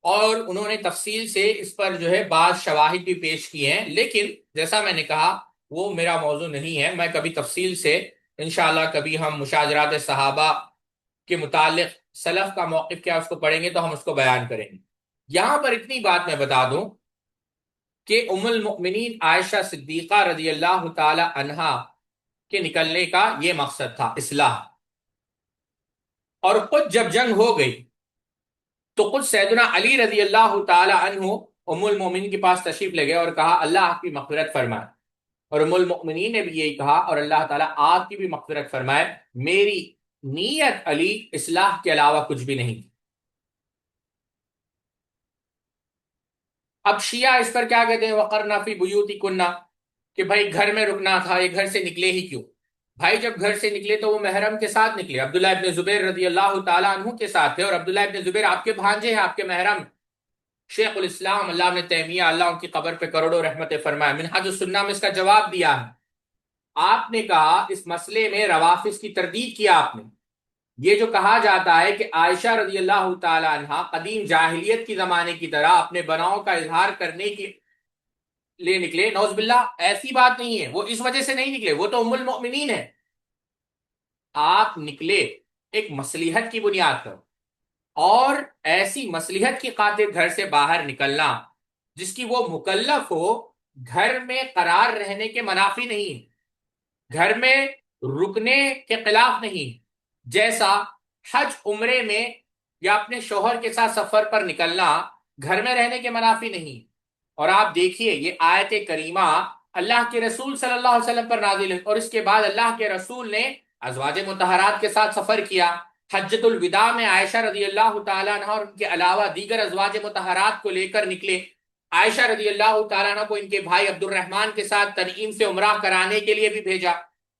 اور انہوں نے تفصیل سے اس پر جو ہے بعض شواہد بھی پیش کیے ہیں. لیکن جیسا میں نے کہا وہ میرا موضوع نہیں ہے، میں کبھی تفصیل سے انشاءاللہ کبھی ہم مشاجرات صحابہ کے متعلق سلف کا موقف کیا اس کو پڑھیں گے تو ہم اس کو بیان کریں گے. یہاں پر اتنی بات میں بتا دوں کہ ام المؤمنین عائشہ صدیقہ رضی اللہ تعالی عنہا کے نکلنے کا یہ مقصد تھا، اصلاح. اور خود جب جنگ ہو گئی تو خود سیدنا علی رضی اللہ تعالی عنہ ام المؤمنین کے پاس تشریف لے گئے اور کہا اللہ آپ کی مغفرت فرمائے. اور ام المؤمنین نے بھی یہی کہا اور اللہ تعالیٰ آپ کی بھی مغفرت فرمائے، میری نیت علی اصلاح کے علاوہ کچھ بھی نہیں. اب شیعہ اس پر کیا کہتے ہیں وقرنا فی بیوتکن، کہ بھائی گھر میں رکنا تھا، یہ گھر سے نکلے ہی کیوں؟ بھائی جب گھر سے نکلے تو وہ محرم کے ساتھ نکلے، عبداللہ ابن زبیر رضی اللہ تعالیٰ عنہ کے ساتھ تھے، اور عبداللہ ابن زبیر آپ کے بھانجے ہیں، آپ کے محرم. شیخ الاسلام اللہ ابن تیمیہ اللہ ان کی قبر پہ کروڑوں رحمت فرمائے منہاج السنہ میں اس کا جواب دیا ہے. آپ نے کہا اس مسئلے میں روافض کی تردید کیا آپ نے. یہ جو کہا جاتا ہے کہ عائشہ رضی اللہ تعالی عنہ قدیم جاہلیت کی زمانے کی طرح اپنے بناؤں کا اظہار کرنے کے لیے نکلے، نعوذ باللہ ایسی بات نہیں ہے، وہ اس وجہ سے نہیں نکلے، وہ تو ام المؤمنین ہے. آپ نکلے ایک مصلحت کی بنیاد پر، اور ایسی مصلحت کی خاطر گھر سے باہر نکلنا جس کی وہ مکلف ہو گھر میں قرار رہنے کے منافی نہیں، گھر میں رکنے کے خلاف نہیں. جیسا حج عمرے میں یا اپنے شوہر کے ساتھ سفر پر نکلنا گھر میں رہنے کے منافی نہیں. اور آپ دیکھیے یہ آیت کریمہ اللہ کے رسول صلی اللہ علیہ وسلم پر نازل ہے، اور اس کے بعد اللہ کے رسول نے ازواج مطہرات کے ساتھ سفر کیا. حجۃ الوداع میں عائشہ رضی اللہ تعالیٰ عنہ اور ان کے علاوہ دیگر ازواج مطہرات کو لے کر نکلے. عائشہ رضی اللہ تعالیٰ عنہ کو ان کے بھائی عبد الرحمن کے ساتھ تنعیم سے عمرہ کرانے کے لیے بھی بھیجا.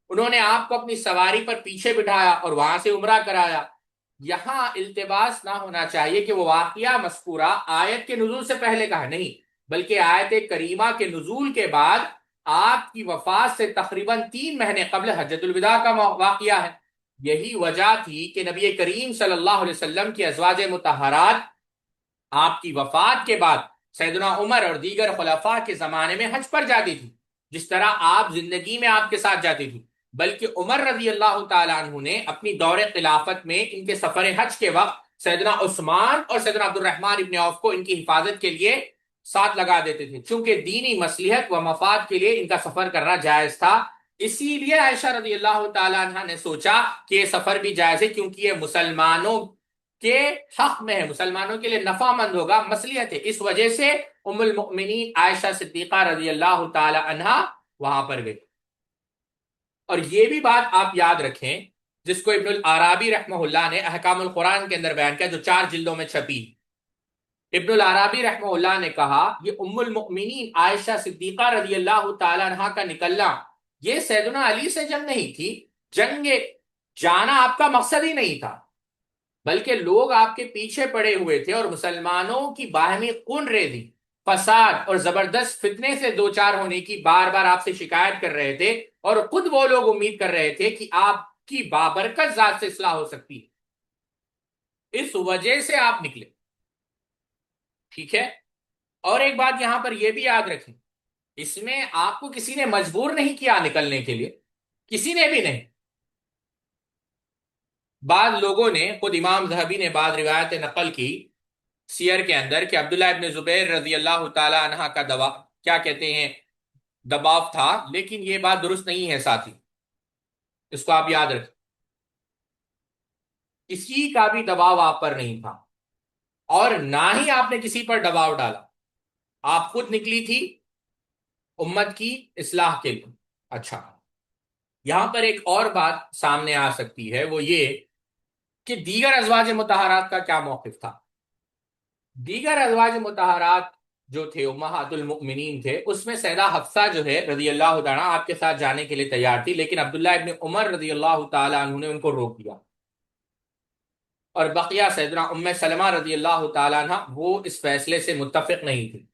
انہوں نے آپ کو اپنی سواری پر پیچھے بٹھایا اور وہاں سے عمرہ کرایا. یہاں التباس نہ ہونا چاہیے کہ وہ واقعہ مذکورہ آیت کے نزول سے پہلے کا ہے، نہیں، بلکہ آیت کریمہ کے نزول کے بعد آپ کی وفات سے تقریباً 3 مہینے قبل حجۃ الوداع کا واقعہ ہے. یہی وجہ تھی کہ نبی کریم صلی اللہ علیہ وسلم کی ازواج مطہرات آپ کی وفات کے بعد سیدنا عمر اور دیگر خلفاء کے زمانے میں حج پر جاتی تھی، جس طرح آپ زندگی میں آپ کے ساتھ جاتی تھی. بلکہ عمر رضی اللہ تعالیٰ عنہ نے اپنی دور خلافت میں ان کے سفر حج کے وقت سیدنا عثمان اور سیدنا عبد الرحمن ابن عوف کو ان کی حفاظت کے لیے ساتھ لگا دیتے تھے، چونکہ دینی مصلحت و مفاد کے لیے ان کا سفر کرنا جائز تھا. اسی لیے عائشہ رضی اللہ تعالیٰ عنہ نے سوچا کہ یہ سفر بھی جائز ہے، کیونکہ یہ مسلمانوں کے حق میں ہے، مسلمانوں کے لیے نفع مند ہوگا، مصلحت ہے. اس وجہ سے ام المؤمنین عائشہ صدیقہ رضی اللہ تعالی عنہا وہاں پر گئی. اور یہ بھی بات آپ یاد رکھیں جس کو ابن العرابی رحمہ اللہ نے احکام القرآن کے اندر بیان کیا، جو 4 جلدوں میں چھپی۔ ابن العرابی رحمہ اللہ نے کہا یہ ام المؤمنین عائشہ صدیقہ رضی اللہ تعالی عنہ کا نکلنا یہ سیدنا علی سے جنگ نہیں تھی، جنگ جانا آپ کا مقصد ہی نہیں تھا، بلکہ لوگ آپ کے پیچھے پڑے ہوئے تھے اور مسلمانوں کی باہمی خون ریزی، فساد اور زبردست فتنے سے دوچار ہونے کی بار بار آپ سے شکایت کر رہے تھے، اور خود وہ لوگ امید کر رہے تھے کہ آپ کی بابرکت ذات سے اصلاح ہو سکتی ہے، اس وجہ سے آپ نکلے۔ ٹھیک ہے، اور ایک بات یہاں پر یہ بھی یاد رکھیں، اس میں آپ کو کسی نے مجبور نہیں کیا نکلنے کے لیے، کسی نے بھی نہیں۔ بعض لوگوں نے، خود امام ذہبی نے بعض روایت نقل کی سیر کے اندر کہ عبداللہ ابن زبیر رضی اللہ تعالی عنہ کا کیا کہتے ہیں دباؤ تھا، لیکن یہ بات درست نہیں ہے ساتھی، اس کو آپ یاد رکھیں، کسی کا بھی دباؤ آپ پر نہیں تھا، اور نہ ہی آپ نے کسی پر دباؤ ڈالا، آپ خود نکلی تھی امت کی اصلاح کے لیے۔ اچھا، یہاں پر ایک اور بات سامنے آ سکتی ہے، وہ یہ کہ دیگر ازواج مطہرات کا کیا موقف تھا۔ دیگر ازواج مطہرات جو تھے امہات المؤمنین تھے، اس میں سیدہ حفصہ جو ہے رضی اللہ تعالیٰ آپ کے ساتھ جانے کے لیے تیار تھی، لیکن عبداللہ ابن عمر رضی اللہ تعالیٰ عنہ نے ان کو روک دیا، اور بقیہ سیدنا ام سلمہ رضی اللہ تعالیٰ عنہ وہ اس فیصلے سے متفق نہیں تھی،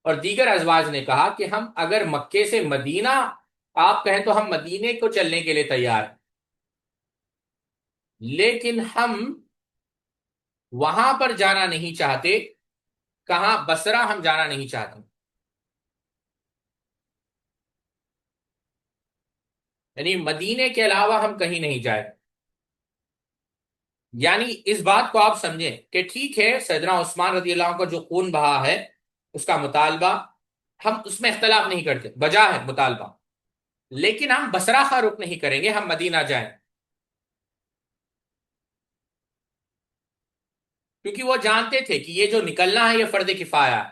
اور دیگر ازواج نے کہا کہ ہم اگر مکے سے مدینہ آپ کہیں تو ہم مدینے کو چلنے کے لیے تیار ہیں، لیکن ہم وہاں پر جانا نہیں چاہتے، کہاں؟ بصرہ ہم جانا نہیں چاہتے، یعنی مدینے کے علاوہ ہم کہیں نہیں جائیں۔ یعنی اس بات کو آپ سمجھیں کہ ٹھیک ہے سیدنا عثمان رضی اللہ عنہ کا جو خون بہا ہے اس کا مطالبہ ہم اس میں اختلاف نہیں کرتے، بجا ہے مطالبہ، لیکن ہم بصرہ کا رخ نہیں کریں گے، ہم مدینہ جائیں، کیونکہ وہ جانتے تھے کہ یہ جو نکلنا ہے یہ فرض کفایہ ہے۔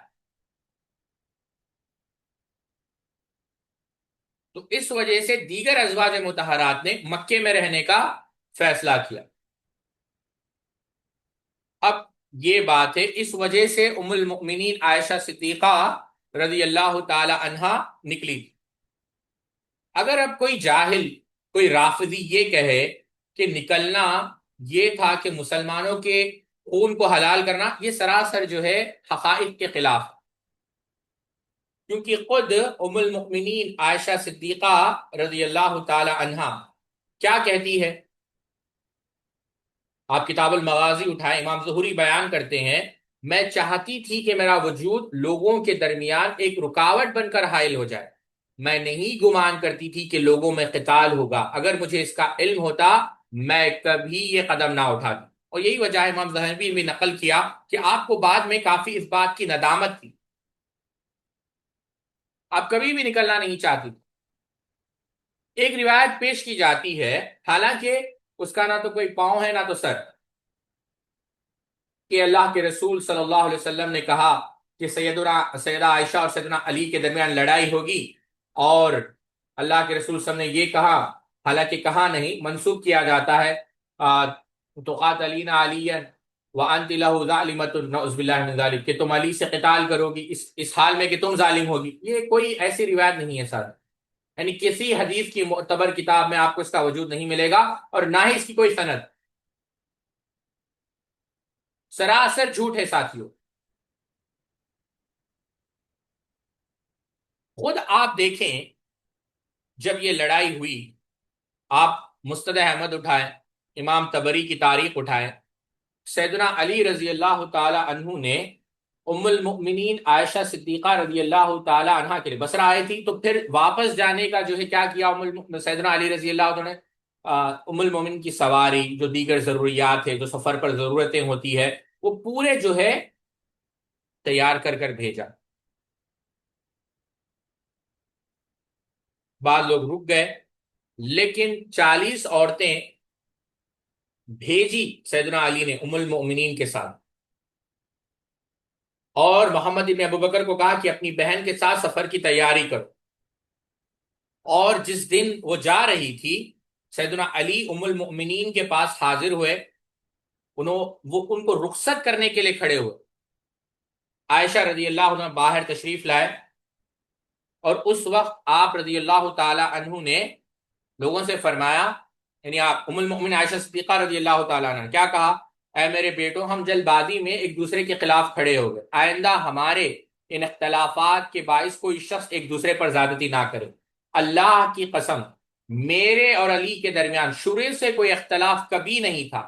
تو اس وجہ سے دیگر ازواج مطہرات نے مکے میں رہنے کا فیصلہ کیا۔ اب یہ بات ہے، اس وجہ سے ام المؤمنین عائشہ صدیقہ رضی اللہ تعالی عنہا نکلی۔ اگر اب کوئی جاہل، کوئی رافضی یہ کہے کہ نکلنا یہ تھا کہ مسلمانوں کے خون کو حلال کرنا، یہ سراسر جو ہے حقائق کے خلاف، کیونکہ خود ام المؤمنین عائشہ صدیقہ رضی اللہ تعالی عنہا کیا کہتی ہے؟ آپ کتاب المغازی اٹھائیں، امام ظہری بیان کرتے ہیں، میں چاہتی تھی کہ میرا وجود لوگوں کے درمیان ایک رکاوٹ بن کر حائل ہو جائے، میں نہیں گمان کرتی تھی کہ لوگوں میں قتال ہوگا، اگر مجھے اس کا علم ہوتا میں کبھی یہ قدم نہ اٹھاتی۔ اور یہی وجہ ہے، امام ذہبی نے نقل کیا کہ آپ کو بعد میں کافی اس بات کی ندامت تھی، آپ کبھی بھی نکلنا نہیں چاہتی تھی۔ ایک روایت پیش کی جاتی ہے، حالانکہ اس کا نہ تو کوئی پاؤں ہے نہ تو سر، کہ اللہ کے رسول صلی اللہ علیہ وسلم نے کہا کہ سیدہ عائشہ اور سیدنا علی کے درمیان لڑائی ہوگی، اور اللہ کے رسول صلی اللہ علیہ وسلم نے یہ کہا، حالانکہ کہا نہیں، منسوب کیا جاتا ہے، تقاتلین علی وانت له ظالمۃ، نعوذ باللہ من ذلک، کہ تم علی سے قتال کرو گی اس حال میں کہ تم ظالم ہوگی۔ یہ کوئی ایسی روایت نہیں ہے سر، یعنی کسی حدیث کی معتبر کتاب میں آپ کو اس کا وجود نہیں ملے گا، اور نہ ہی اس کی کوئی سند، سراسر جھوٹ ہے ساتھیوں۔ خود آپ دیکھیں جب یہ لڑائی ہوئی، آپ مستد احمد اٹھائیں، امام طبری کی تاریخ اٹھائیں، سیدنا علی رضی اللہ تعالی عنہ نے ام المؤمنین عائشہ صدیقہ رضی اللہ تعالی عنہ کے لیے بصرہ آئی تھی، تو پھر واپس جانے کا جو ہے کیا کیا سیدنا علی رضی اللہ عنہ نے؟ ام المؤمنین کی سواری، جو دیگر ضروریات ہے، جو سفر پر ضرورتیں ہوتی ہے، وہ پورے جو ہے تیار کر کر بھیجا۔ بعض لوگ رک گئے، لیکن 40 عورتیں بھیجی سیدنا علی نے ام المؤمنین کے ساتھ، اور محمد بن ابو بکر کو کہا کہ اپنی بہن کے ساتھ سفر کی تیاری کرو، اور جس دن وہ جا رہی تھی سیدنا علی ام المؤمنین کے پاس حاضر ہوئے، ان کو رخصت کرنے کے لیے کھڑے ہوئے۔ عائشہ رضی اللہ عنہ باہر تشریف لائے، اور اس وقت آپ رضی اللہ تعالی عنہ نے لوگوں سے فرمایا، یعنی آپ ام المؤمنین عائشہ صدیقہ رضی اللہ تعالیٰ عنہ نے کیا کہا؟ اے میرے بیٹوں، ہم جلد بازی میں ایک دوسرے کے خلاف کھڑے ہو گئے، آئندہ ہمارے ان اختلافات کے باعث کوئی شخص ایک دوسرے پر زیادتی نہ کرے۔ اللہ کی قسم، میرے اور علی کے درمیان شروع سے کوئی اختلاف کبھی نہیں تھا،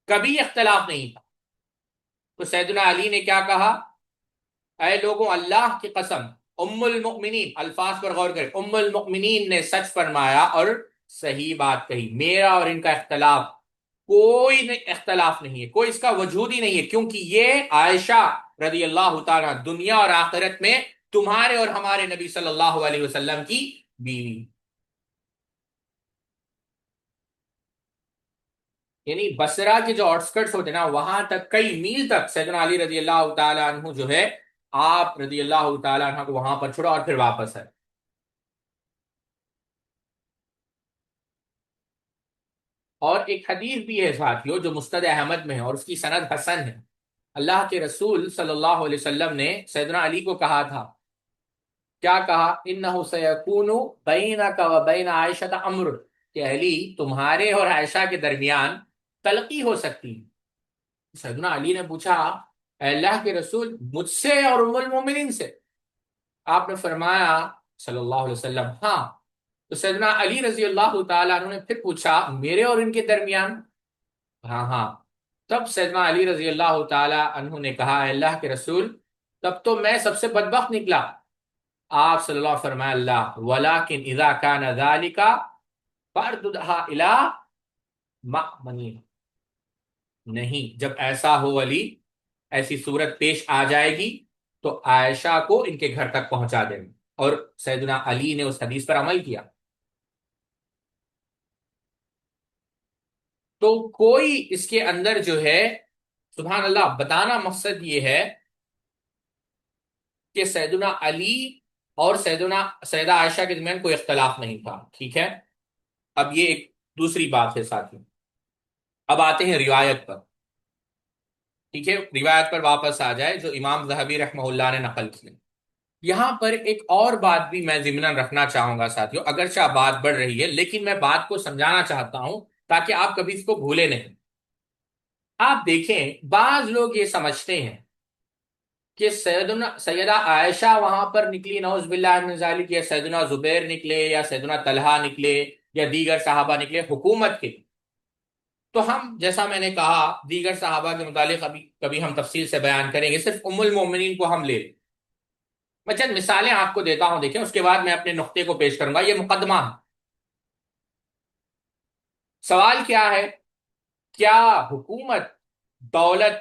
کبھی اختلاف نہیں تھا۔ تو سیدنا علی نے کیا کہا؟ اے لوگوں، اللہ کی قسم، ام المؤمنین، الفاظ پر غور کریں، ام المؤمنین نے سچ فرمایا اور صحیح بات کہی، میرا اور ان کا اختلاف کوئی اختلاف نہیں ہے، کوئی اس کا وجود ہی نہیں ہے، کیونکہ یہ عائشہ رضی اللہ تعالیٰ دنیا اور آخرت میں تمہارے اور ہمارے نبی صلی اللہ علیہ وسلم کی بیوی، یعنی بصرہ کے جو آؤٹسکرٹس ہوتے ہیں نا، وہاں تک کئی میل تک سیدنا علی رضی اللہ تعالیٰ عنہ جو ہے، آپ رضی اللہ تعالیٰ عنہ کو وہاں پر چھوڑا اور پھر واپس ہے۔ اور ایک حدیث بھی ہے ساتھیوں جو مستد احمد میں ہے اور اس کی سند حسن ہے۔ اللہ کے رسول صلی اللہ علیہ وسلم نے سیدنا علی کو کہا تھا، کیا کہا؟ انہ سیکون بینک و بین عائشہ امر، کہ علی تمہارے اور عائشہ کے درمیان تلقی ہو سکتی ہے۔ سیدنا علی نے پوچھا، اے اللہ کے رسول، مجھ سے اور ام المومنین سے؟ آپ نے فرمایا صلی اللہ علیہ وسلم، ہاں۔ تو سیدنا علی رضی اللہ تعالیٰ عنہ نے پھر پوچھا، میرے اور ان کے درمیان؟ ہاں ہاں۔ تب سیدنا علی رضی اللہ تعالیٰ عنہ نے کہا، اے اللہ کے رسول، تب تو میں سب سے بدبخت نکلا۔ آپ صلی اللہ علیہ وسلم فرمایا، اللہ ولیکن اذا کان ذالک فارددھا الی مأمنین، نہیں، جب ایسا ہو علی، ایسی صورت پیش آ جائے گی تو عائشہ کو ان کے گھر تک پہنچا دیں گے۔ اور سیدنا علی نے اس حدیث پر عمل کیا۔ تو کوئی اس کے اندر جو ہے، سبحان اللہ، بتانا مقصد یہ ہے کہ سیدنا علی اور سیدہ عائشہ کے درمیان کوئی اختلاف نہیں تھا، ٹھیک ہے۔ اب یہ ایک دوسری بات ہے ساتھی، اب آتے ہیں روایت پر، ٹھیک ہے، روایت پر واپس آ جائے جو امام ذہبی رحمہ اللہ نے نقل کی۔ یہاں پر ایک اور بات بھی میں ضمناً رکھنا چاہوں گا ساتھیوں، اگرچہ بات بڑھ رہی ہے لیکن میں بات کو سمجھانا چاہتا ہوں تاکہ آپ کبھی اس کو بھولے نہیں۔ آپ دیکھیں، بعض لوگ یہ سمجھتے ہیں کہ سیدہ عائشہ وہاں پر نکلی، نعوذ باللہ من ذالک، یا سیدنا زبیر نکلے یا سیدنا طلحہ نکلے یا دیگر صحابہ نکلے حکومت کے، تو ہم، جیسا میں نے کہا، دیگر صحابہ کے متعلق کبھی ہم تفصیل سے بیان کریں گے، صرف ام المومنین کو ہم لے لیں۔ میں چند مثالیں آپ کو دیتا ہوں، دیکھیں، اس کے بعد میں اپنے نقطے کو پیش کروں گا، یہ مقدمہ ہے۔ سوال کیا ہے؟ کیا حکومت، دولت،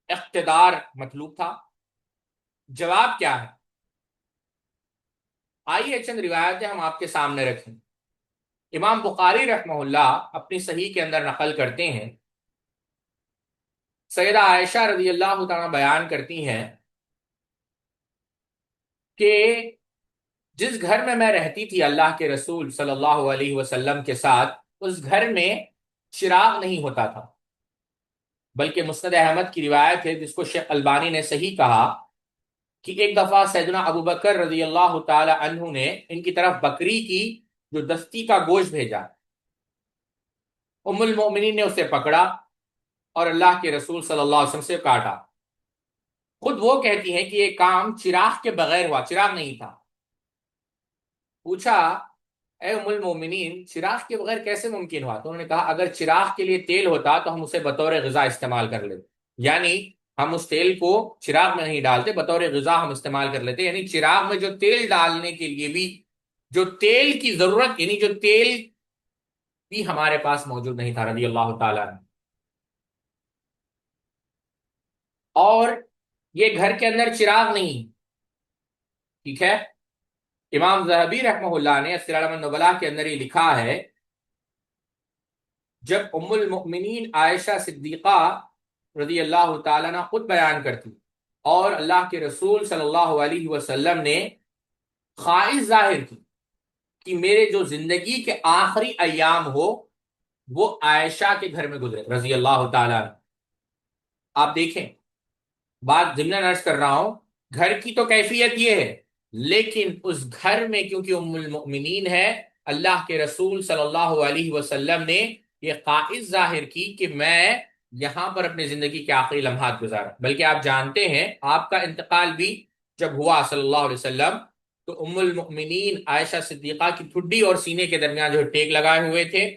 اقتدار مطلوب تھا؟ جواب کیا ہے؟ آئیے چند روایتیں ہم آپ کے سامنے رکھیں۔ امام بخاری رحمہ اللہ اپنی صحیح کے اندر نقل کرتے ہیں، سیدہ عائشہ رضی اللہ تعالیٰ بیان کرتی ہیں کہ جس گھر میں میں رہتی تھی اللہ کے رسول صلی اللہ علیہ وسلم کے ساتھ، اس گھر میں چراغ نہیں ہوتا تھا، بلکہ مسند احمد کی روایت ہے جس کو شیخ البانی نے صحیح کہا کہ ایک دفعہ سیدنا ابو بکر رضی اللہ تعالی عنہ نے ان کی طرف بکری کی جو دستی کا گوشت بھیجا، ام المؤمنین نے اسے پکڑا اور اللہ کے رسول صلی اللہ علیہ وسلم سے کاٹا۔ خود وہ کہتی ہیں کہ یہ کام چراغ کے بغیر ہوا، چراغ نہیں تھا۔ پوچھا، اے ام المومنین، چراغ کے بغیر کیسے ممکن ہوا؟ تو انہوں نے کہا، اگر چراغ کے لیے تیل ہوتا تو ہم اسے بطور غذا استعمال کر لیتے، یعنی ہم اس تیل کو چراغ میں نہیں ڈالتے، بطور غذا ہم استعمال کر لیتے، یعنی چراغ میں جو تیل ڈالنے کے لیے بھی جو تیل کی ضرورت، یعنی جو تیل بھی ہمارے پاس موجود نہیں تھا، رضی اللہ تعالیٰ عنہ۔ اور یہ گھر کے اندر چراغ نہیں، ٹھیک ہے۔ امام ذہبی رحمہ اللہ نے سیر اعلام النبلاء کے اندر یہ لکھا ہے، جب ام المؤمنین عائشہ صدیقہ رضی اللہ تعالیٰ عنہ خود بیان کرتی اور اللہ کے رسول صلی اللہ علیہ وسلم نے خواہش ظاہر کی کہ میرے جو زندگی کے آخری ایام ہو وہ عائشہ کے گھر میں گزرے رضی اللہ تعالیٰ عنہ۔ آپ دیکھیں، بات ضمن عرض کر رہا ہوں، گھر کی تو کیفیت یہ ہے، لیکن اس گھر میں کیونکہ ام المؤمنین ہے، اللہ کے رسول صلی اللہ علیہ وسلم نے یہ قائد ظاہر کی کہ میں یہاں پر اپنی زندگی کے آخری لمحات گزارا۔ بلکہ آپ جانتے ہیں آپ کا انتقال بھی جب ہوا صلی اللہ علیہ وسلم، تو ام المؤمنین عائشہ صدیقہ کی ٹھڈی اور سینے کے درمیان جو ٹیک لگائے ہوئے تھے،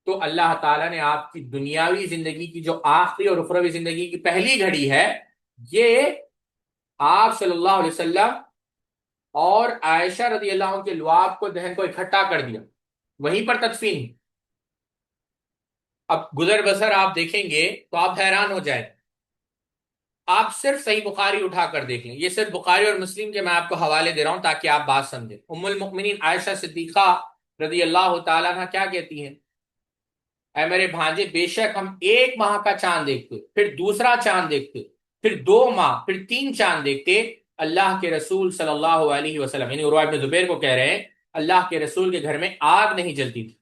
تو اللہ تعالیٰ نے آپ کی دنیاوی زندگی کی جو آخری اور اخروی زندگی کی پہلی گھڑی ہے، یہ آپ صلی اللہ علیہ وسلم اور عائشہ رضی اللہ عنہ کے لعاب کو دہن کو اکٹھا کر دیا، وہیں پر تدفین۔ اب گزر بسر آپ دیکھیں گے تو آپ حیران ہو جائیں۔ آپ صرف صحیح بخاری اٹھا کر دیکھ لیں، یہ صرف بخاری اور مسلم کے میں آپ کو حوالے دے رہا ہوں تاکہ آپ بات سمجھیں۔ ام المؤمنین عائشہ صدیقہ رضی اللہ تعالیٰ عنہ کیا کہتی ہیں؟ اے میرے بھانجے، بے شک ہم ایک ماہ کا چاند دیکھتے، پھر دوسرا چاند دیکھتے، پھر 2 ماہ، پھر 3 چاند دیکھتے، اللہ کے رسول صلی اللہ علیہ وسلم یعنی عروہ بن زبیر کو کہہ رہے ہیں، اللہ کے رسول کے گھر میں آگ نہیں جلتی تھی۔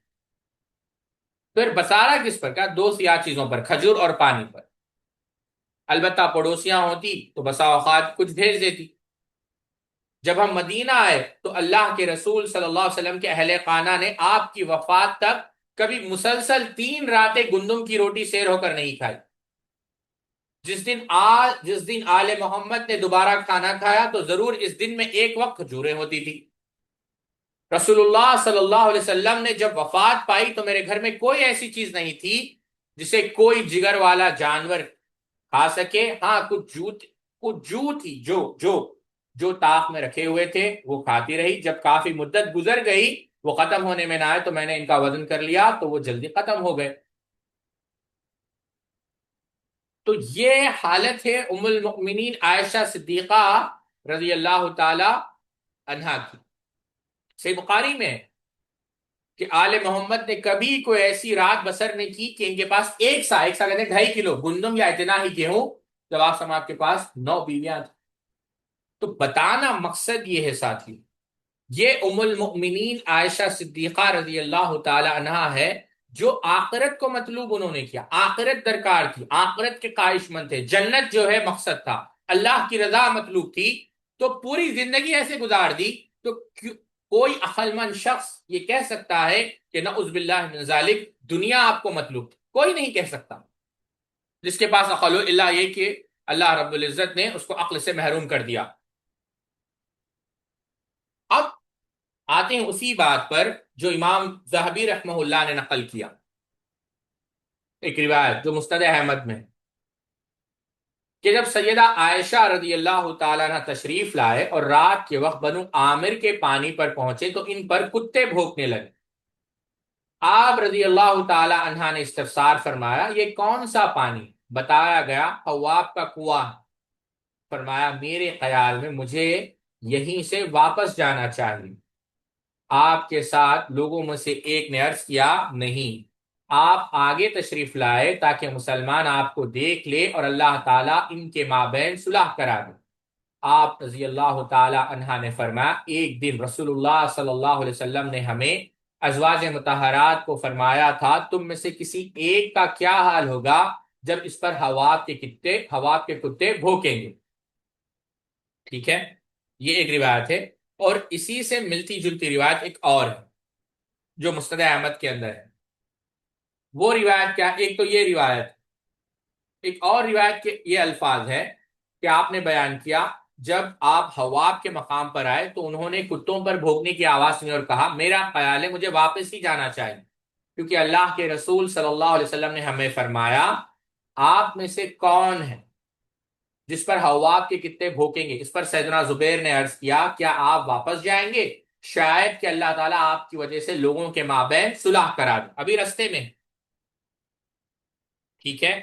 پھر بسارا کس پر؟ کیا 2 سیاہ چیزوں پر، کھجور اور پانی پر۔ البتہ پڑوسیاں ہوتی تو بسا اوقات کچھ بھیج دیتی۔ جب ہم مدینہ آئے تو اللہ کے رسول صلی اللہ علیہ وسلم کے اہل خانہ نے آپ کی وفات تک کبھی مسلسل 3 راتیں گندم کی روٹی سیر ہو کر نہیں کھائی۔ جس دن آل محمد نے دوبارہ کھانا کھایا تو ضرور اس دن میں ایک وقت کھجوریں ہوتی تھی۔ رسول اللہ صلی اللہ علیہ وسلم نے جب وفات پائی تو میرے گھر میں کوئی ایسی چیز نہیں تھی جسے کوئی جگر والا جانور کھا سکے۔ ہاں کچھ جو تھی جو طاق میں رکھے ہوئے تھے وہ کھاتی رہی۔ جب کافی مدت گزر گئی وہ ختم ہونے میں نہ آئے تو میں نے ان کا وزن کر لیا تو وہ جلدی ختم ہو گئے۔ تو یہ حالت ہے ام المؤمنین عائشہ صدیقہ رضی اللہ تعالی عنہا کی۔ صحیح بخاری میں کہ آل محمد نے کبھی کوئی ایسی رات بسر نہیں کی کہ ان کے پاس ایک کہتے ہیں 2.5 کلو گندم یا اتنا ہی گیہوں، جب آپ کے پاس 9 بیویاں تھیں۔ تو بتانا مقصد یہ ہے ساتھی، یہ ام المؤمنین عائشہ صدیقہ رضی اللہ تعالی عنہا ہے جو آخرت کو مطلوب انہوں نے کیا، آخرت درکار تھی، آخرت کے خواہش مند تھے، جنت جو ہے مقصد تھا، اللہ کی رضا مطلوب تھی، تو پوری زندگی ایسے گزار دی۔ تو کوئی عقل مند شخص یہ کہہ سکتا ہے کہ نعوذ باللہ من ذالک دنیا آپ کو مطلوب تھی؟ کوئی نہیں کہہ سکتا۔ جس کے پاس عقل ہو الا یہ کہ اللہ رب العزت نے اس کو عقل سے محروم کر دیا۔ اب آتے ہیں اسی بات پر جو امام ذہبی رحمہ اللہ نے نقل کیا، ایک روایت جو مسند احمد میں، کہ جب سیدہ عائشہ رضی اللہ تعالیٰ عنہ تشریف لائے اور رات کے وقت بنو عامر کے پانی پر پہنچے تو ان پر کتے بھونکنے لگے۔ آپ رضی اللہ تعالیٰ عنہ نے استفسار فرمایا یہ کون سا پانی؟ بتایا گیا حواب کا کنواں۔ فرمایا میرے خیال میں مجھے یہیں سے واپس جانا چاہیے۔ آپ کے ساتھ لوگوں میں سے ایک نے عرض کیا نہیں، آپ آگے تشریف لائے تاکہ مسلمان آپ کو دیکھ لے اور اللہ تعالیٰ ان کے مابین صلح کرا دے۔ آپ رضی اللہ تعالی عنہ نے فرمایا ایک دن رسول اللہ صلی اللہ علیہ وسلم نے ہمیں ازواج مطہرات کو فرمایا تھا تم میں سے کسی ایک کا کیا حال ہوگا جب اس پر حواب کے کتے بھونکیں گے۔ ٹھیک ہے، یہ ایک روایت ہے، اور اسی سے ملتی جلتی روایت ایک اور ہے جو مسند احمد کے اندر ہے۔ وہ روایت کیا؟ ایک تو یہ روایت، ایک اور روایت کے یہ الفاظ ہے کہ آپ نے بیان کیا جب آپ حواب کے مقام پر آئے تو انہوں نے کتوں پر بھونکنے کی آواز سنی اور کہا میرا خیال ہے مجھے واپس ہی جانا چاہیے، کیونکہ اللہ کے رسول صلی اللہ علیہ وسلم نے ہمیں فرمایا آپ میں سے کون ہے جس پر حواب کے کتے بھونکیں گے؟ اس پر سیدنا زبیر نے عرض کیا کیا آپ واپس جائیں گے؟ شاید کہ اللہ تعالیٰ آپ کی وجہ سے لوگوں کے مابین صلح کرا دے، ابھی رستے میں۔ ٹھیک ہے،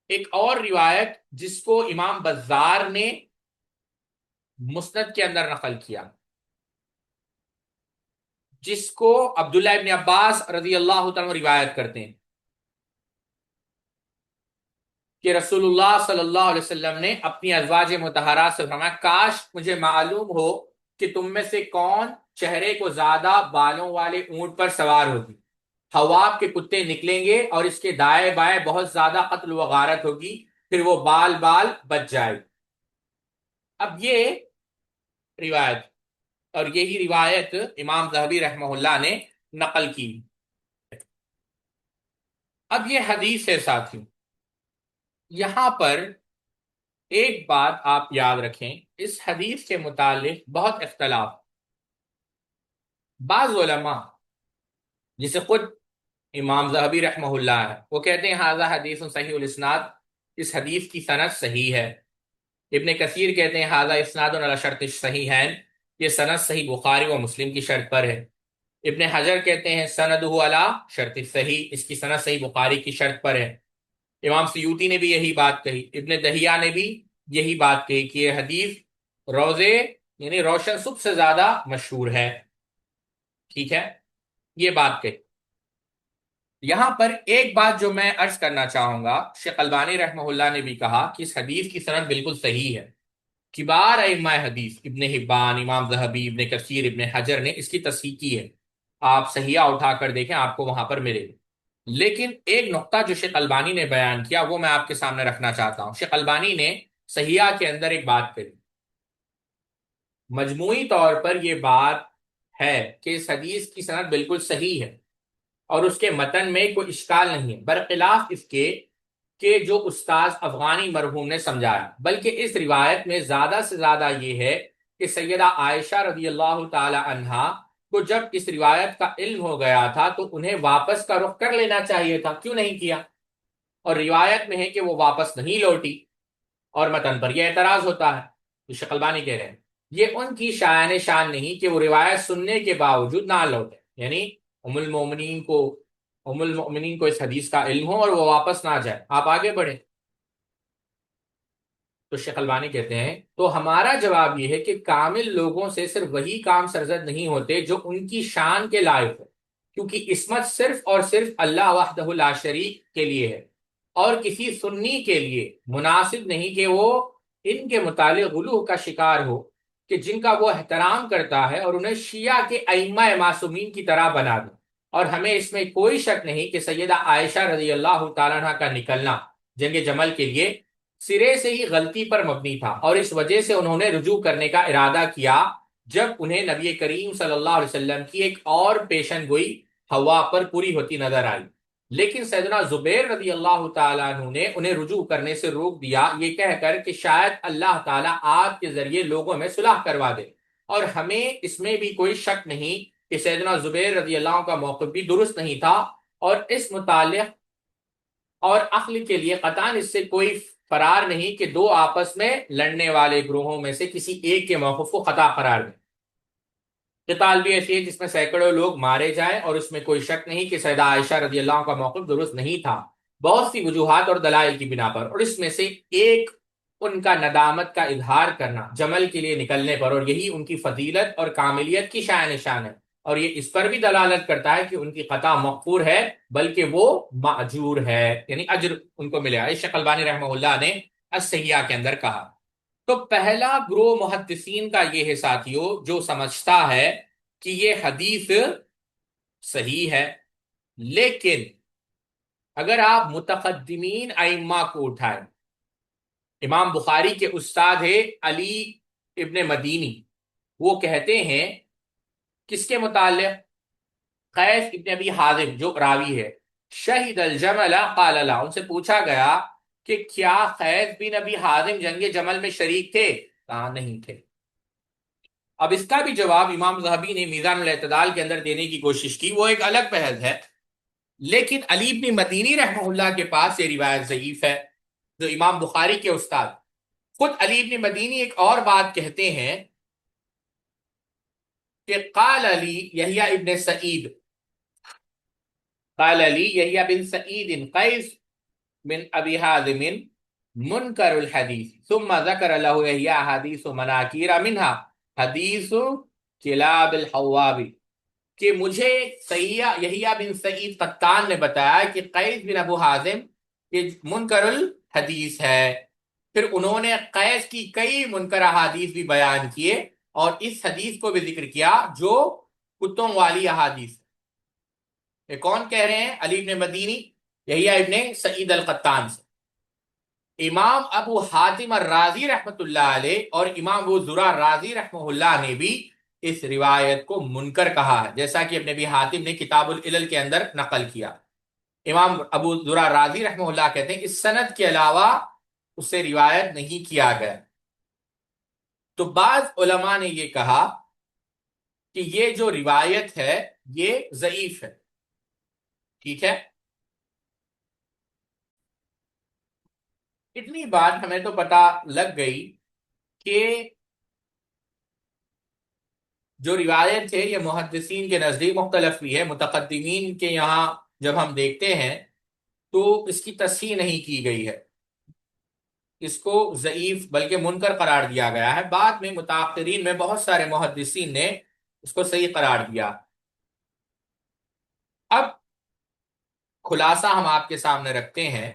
ایک اور روایت جس کو امام بزار نے مسند کے اندر نقل کیا، جس کو عبداللہ ابن عباس رضی اللہ تعالیٰ روایت کرتے ہیں کہ رسول اللہ صلی اللہ علیہ وسلم نے اپنی ازواج مطہرات سے فرمایا کاش مجھے معلوم ہو کہ تم میں سے کون چہرے کو زیادہ بالوں والے اونٹ پر سوار ہوگی؟ حواب کے کتے نکلیں گے اور اس کے دائیں بائیں بہت زیادہ قتل و غارت ہوگی، پھر وہ بال بال بچ جائے۔ اب یہ روایت، اور یہی روایت امام ذہبی رحمہ اللہ نے نقل کی۔ اب یہ حدیث ہے ساتھیوں، یہاں پر ایک بات آپ یاد رکھیں، اس حدیث کے متعلق بہت اختلاف۔ بعض علماء، جسے خود امام ذہبی رحمہ اللہ ہے، وہ کہتے ہیں ھذا حدیث صحیح الاسناد، اس حدیث کی سند صحیح ہے۔ ابن کثیر کہتے ہیں ھذا اسناد علی شرط الصحیحین، یہ سند صحیح بخاری و مسلم کی شرط پر ہے۔ ابن حجر کہتے ہیں سندہ علی شرط صحیح، اس کی سند صحیح بخاری کی شرط پر ہے۔ امام سیوطی نے بھی یہی بات کہی، ابن دہیہ نے بھی یہی بات کہی کہ یہ حدیث روزے یعنی روشن صبح سے زیادہ مشہور ہے۔ ٹھیک ہے، یہ بات کہی۔ یہاں پر ایک بات جو میں عرض کرنا چاہوں گا، شیخ البانی رحمہ اللہ نے بھی کہا کہ اس حدیث کی سند بالکل صحیح ہے۔ کبار ائمہ حدیث ابن حبان، امام ذہبی، ابن کثیر، ابن حجر نے اس کی تصحیح کی ہے، آپ صحیحہ اٹھا کر دیکھیں آپ کو وہاں پر ملے گا۔ لیکن ایک نقطہ جو شیخ البانی نے بیان کیا وہ میں آپ کے سامنے رکھنا چاہتا ہوں۔ شیخ البانی نے صحیحہ کے اندر ایک بات کہی، مجموعی طور پر یہ بات ہے کہ اس حدیث کی سند بالکل صحیح ہے اور اس کے متن میں کوئی اشکال نہیں ہے، برخلاف اس کے کہ جو استاذ افغانی مرحوم نے سمجھایا، بلکہ اس روایت میں زیادہ سے زیادہ یہ ہے کہ سیدہ عائشہ رضی اللہ تعالی عنہا کو جب اس روایت کا علم ہو گیا تھا تو انہیں واپس کا رخ کر لینا چاہیے تھا، کیوں نہیں کیا؟ اور روایت میں ہے کہ وہ واپس نہیں لوٹی، اور متن پر یہ اعتراض ہوتا ہے۔ تو شیخ البانی کہہ رہے ہیں یہ ان کی شایان شان نہیں کہ وہ روایت سننے کے باوجود نہ لوٹے، یعنی ام المؤمنین کو اس حدیث کا علم ہو اور وہ واپس نہ جائے، آپ آگے بڑھیں۔ تو شیخ البانی کہتے ہیں تو ہمارا جواب یہ ہے کہ کامل لوگوں سے صرف وہی کام سرزد نہیں ہوتے جو ان کی شان کے لائق ہو، کیونکہ عصمت صرف اور صرف اللہ وحدہ لا شریک کے لیے ہے، اور کسی سنی کے لیے مناسب نہیں کہ وہ ان کے متعلق غلو کا شکار ہو کہ جن کا وہ احترام کرتا ہے اور انہیں شیعہ کے ائمہ معصومین کی طرح بنا دے۔ اور ہمیں اس میں کوئی شک نہیں کہ سیدہ عائشہ رضی اللہ تعالیٰ عنہ کا نکلنا جنگ جمل کے لیے سرے سے ہی غلطی پر مبنی تھا، اور اس وجہ سے انہوں نے رجوع کرنے کا ارادہ کیا جب انہیں نبی کریم صلی اللہ علیہ وسلم کی ایک اور پیشن گوئی ہوا پر پوری ہوتی نظر آئی۔ لیکن سیدنا زبیر رضی اللہ تعالیٰ عنہ نے انہیں رجوع کرنے سے روک دیا، یہ کہہ کر کہ شاید اللہ تعالیٰ آپ کے ذریعے لوگوں میں صلح کروا دے، اور ہمیں اس میں بھی کوئی شک نہیں کہ سیدنا زبیر رضی اللہ عنہ کا موقف بھی درست نہیں تھا، اور اس متعلق اور عقل کے لیے قطعاً اس سے کوئی فرار نہیں کہ دو آپس میں لڑنے والے گروہوں میں سے کسی ایک کے موقف کو خطا قرار دیں۔ قتال بھی ایسی ہے جس میں سینکڑوں لوگ مارے جائیں، اور اس میں کوئی شک نہیں کہ سیدہ عائشہ رضی اللہ عنہ کا موقف درست نہیں تھا، بہت سی وجوہات اور دلائل کی بنا پر، اور اس میں سے ایک ان کا ندامت کا اظہار کرنا جمل کے لیے نکلنے پر، اور یہی ان کی فضیلت اور کاملیت کی شان نشان ہے، اور یہ اس پر بھی دلالت کرتا ہے کہ ان کی قطع مغفور ہے بلکہ وہ ماجور ہے، یعنی اجر ان کو ملے گا۔ شیخ البانی رحمہ اللہ نے الصحیحہ کے اندر کہا۔ تو پہلا گروہ محدثین کا یہ ہے ساتھیوں جو سمجھتا ہے کہ یہ حدیث صحیح ہے، لیکن اگر آپ متقدمین ائمہ کو اٹھائیں، امام بخاری کے استاد ہے علی ابن مدینی، وہ کہتے ہیں کس کے متعلق؟ قیس ابن ابی حازم جو راوی ہے، شہید الجمل قال لا، ان سے پوچھا گیا کہ کیا قیس بن ابی حازم جنگ جمل میں شریک تھے؟ کہا نہیں تھے۔ اب اس کا بھی جواب امام ذہبی نے میزان الاعتدال کے اندر دینے کی کوشش کی، وہ ایک الگ بحث ہے، لیکن علی بن مدینی رحمہ اللہ کے پاس یہ روایت ضعیف ہے، جو امام بخاری کے استاد۔ خود علی بن مدینی ایک اور بات کہتے ہیں کہ قال علی یحییٰ ابن سعید، قال علی یحییٰ بن سعید قیس من ابی حازم منکر الحدیث ثم ذکر له یحییٰ حدیث مناکیر منہا حدیث کلاب الحوابی، کہ مجھے یحییٰ بن سعید قطان نے بتایا کہ قیس بن ابو حازم یہ منکر الحدیث ہے، پھر انہوں نے قیس کی کئی منکر احادیث بھی بیان کیے، اور اس حدیث کو بھی ذکر کیا جو کتوں والی احادیث. یہ کون کہہ رہے ہیں؟ علی ابن مدینی، یحییٰ ابن سعید القطان سے. امام ابو حاتم الرازی رحمۃ اللہ علیہ اور امام ابو زرع رازی رحمہ اللہ نے بھی اس روایت کو منکر کہا ہے، جیسا کہ ابن ابی حاتم نے کتاب العلل کے اندر نقل کیا. امام ابو زرع رازی رحمہ اللہ کہتے ہیں اس سند کے علاوہ اس سے روایت نہیں کیا گیا. تو بعض علماء نے یہ کہا کہ یہ جو روایت ہے یہ ضعیف ہے. ٹھیک ہے، اتنی بات ہمیں تو پتہ لگ گئی کہ جو روایت ہے یہ محدثین کے نزدیک مختلف بھی ہے. متقدمین کے یہاں جب ہم دیکھتے ہیں تو اس کی تصحیح نہیں کی گئی ہے، اس کو ضعیف بلکہ منکر قرار دیا گیا ہے. بعد میں متاخرین میں بہت سارے محدثین نے اس کو صحیح قرار دیا. اب خلاصہ ہم آپ کے سامنے رکھتے ہیں.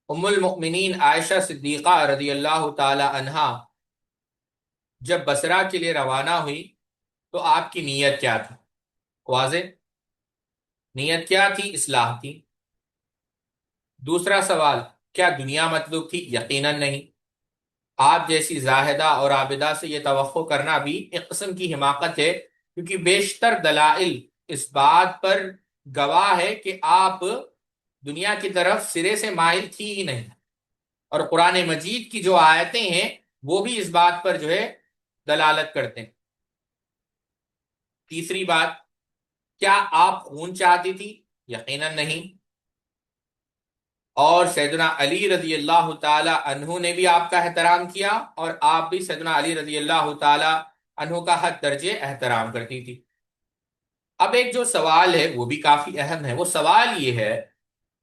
ام المؤمنین عائشہ صدیقہ رضی اللہ تعالی عنہا جب بصرہ کے لیے روانہ ہوئی تو آپ کی نیت کیا تھی؟ واضح نیت کیا تھی؟ اصلاح تھی. دوسرا سوال، کیا دنیا مطلوب تھی؟ یقیناً نہیں. آپ جیسی زاہدہ اور عابدہ سے یہ توقع کرنا بھی ایک قسم کی حماقت ہے، کیونکہ بیشتر دلائل اس بات پر گواہ ہے کہ آپ دنیا کی طرف سرے سے مائل تھی ہی نہیں. اور قرآن مجید کی جو آیتیں ہیں وہ بھی اس بات پر جو ہے دلالت کرتے ہیں. تیسری بات، کیا آپ خون چاہتی تھی؟ یقیناً نہیں. اور سیدنا علی رضی اللہ تعالی عنہ نے بھی آپ کا احترام کیا اور آپ بھی سیدنا علی رضی اللہ تعالی عنہ کا حد درجے احترام کرتی تھی. اب ایک جو سوال ہے وہ بھی کافی اہم ہے. وہ سوال یہ ہے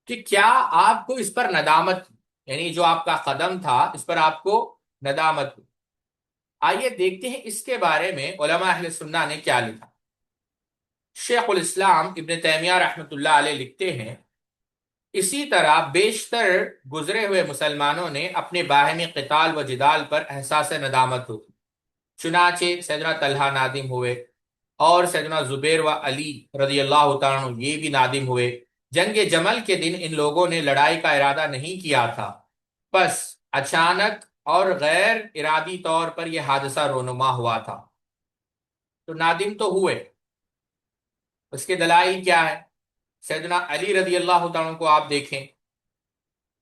کہ کیا آپ کو اس پر ندامت، یعنی جو آپ کا قدم تھا اس پر آپ کو ندامت ہوئی؟ آئیے دیکھتے ہیں اس کے بارے میں علماء اہل سنہ نے کیا لکھا. شیخ الاسلام ابن تیمیہ رحمۃ اللہ علیہ لکھتے ہیں اسی طرح بیشتر گزرے ہوئے مسلمانوں نے اپنے باہمی قتال و جدال پر احساس ندامت ہوئی. چنانچہ سیدنا طلحہ نادم ہوئے اور سیدنا زبیر و علی رضی اللہ تعالیٰ عنہ یہ بھی نادم ہوئے. جنگ جمل کے دن ان لوگوں نے لڑائی کا ارادہ نہیں کیا تھا، بس اچانک اور غیر ارادی طور پر یہ حادثہ رونما ہوا تھا. تو نادم تو ہوئے، اس کے دلائل کیا ہے؟ سیدنا علی رضی اللہ تعالیٰ کو آپ دیکھیں،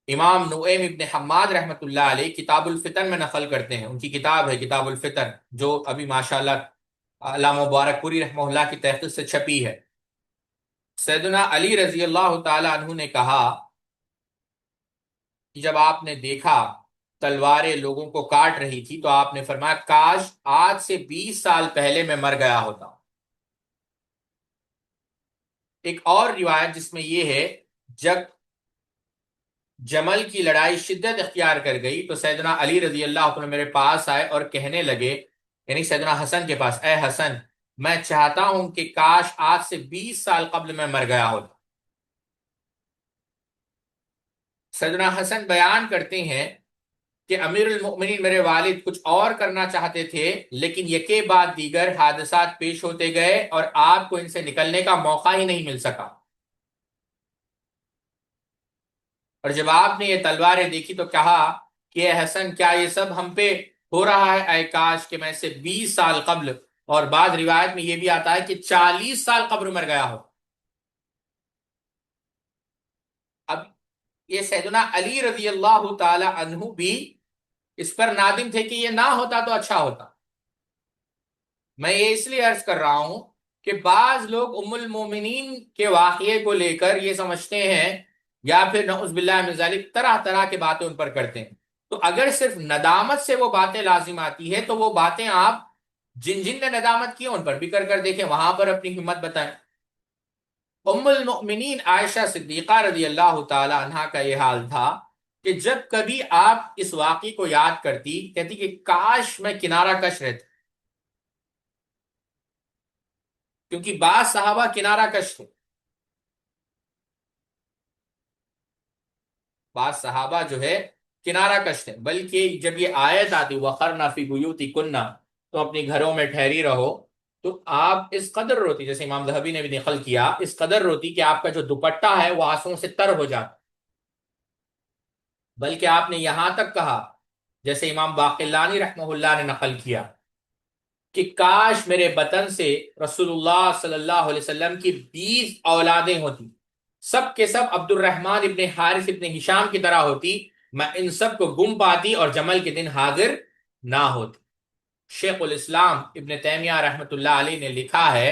امام نعیم ابن حماد رحمۃ اللہ علیہ کتاب الفتن میں نقل کرتے ہیں. ان کی کتاب ہے کتاب الفتن جو ابھی ماشاءاللہ علامہ مبارک پوری رحمہ اللہ کی تحقیق سے چھپی ہے. سیدنا علی رضی اللہ تعالی عنہ نے کہا کہ جب آپ نے دیکھا تلواریں لوگوں کو کاٹ رہی تھی تو آپ نے فرمایا کاش آج سے 20 سال پہلے میں مر گیا ہوتا. ایک اور روایت جس میں یہ ہے جب جمل کی لڑائی شدت اختیار کر گئی تو سیدنا علی رضی اللہ عنہ میرے پاس آئے اور کہنے لگے، یعنی سیدنا حسن کے پاس، اے حسن میں چاہتا ہوں کہ کاش آج سے 20 سال قبل میں مر گیا ہوتا. سیدنا حسن بیان کرتے ہیں کہ امیر المؤمنین میرے والد کچھ اور کرنا چاہتے تھے لیکن یکے بعد دیگر حادثات پیش ہوتے گئے اور آپ کو ان سے نکلنے کا موقع ہی نہیں مل سکا. اور جب آپ نے یہ تلواریں دیکھی تو کہا کہ اے حسن کیا یہ سب ہم پہ ہو رہا ہے؟ اے کاش کہ میں سے 20 سال قبل، اور بعض روایت میں یہ بھی آتا ہے کہ 40 سال قبل مر گیا ہو. اب یہ سیدنا علی رضی اللہ تعالی عنہ بھی اس پر نادم تھے کہ یہ نہ ہوتا تو اچھا ہوتا. میں یہ اس لیے عرض کر رہا ہوں کہ بعض لوگ ام المومنین کے واقعے کو لے کر یہ سمجھتے ہیں یا پھر نعوذ باللہ من ذالک طرح طرح کی باتیں ان پر کرتے ہیں. تو اگر صرف ندامت سے وہ باتیں لازم آتی ہے تو وہ باتیں آپ جن جن نے ندامت کی ان پر بھی کر دیکھیں، وہاں پر اپنی ہمت بتائیں. ام المؤمنین عائشہ صدیقہ رضی اللہ تعالی عنہا کا یہ حال تھا کہ جب کبھی آپ اس واقعے کو یاد کرتی کہتی کہ کاش میں کنارہ کش رہتی، کیونکہ بعض صحابہ کنارہ کش تھے. بعض صحابہ جو ہے کنارہ کش تھے، بلکہ جب یہ آیت آتی وَقَرْنَ فِي بُيُوتِكُنَّ، تو اپنی گھروں میں ٹھہری رہو، تو آپ اس قدر روتی، جیسے امام ذہبی نے بھی نقل کیا، اس قدر روتی کہ آپ کا جو دوپٹہ ہے وہ آنسوؤں سے تر ہو جاتا، بلکہ آپ نے یہاں تک کہا، جیسے امام باقلانی رحمہ اللہ نے نقل کیا، کہ کاش میرے بطن سے رسول اللہ صلی اللہ علیہ وسلم کی 20 اولادیں ہوتی، سب کے سب عبد الرحمن ابن حارث ابن ہشام کی طرح ہوتی، میں ان سب کو گم پاتی اور جمل کے دن حاضر نہ ہوتی۔ شیخ الاسلام ابن تیمیہ رحمۃ اللہ علیہ نے لکھا ہے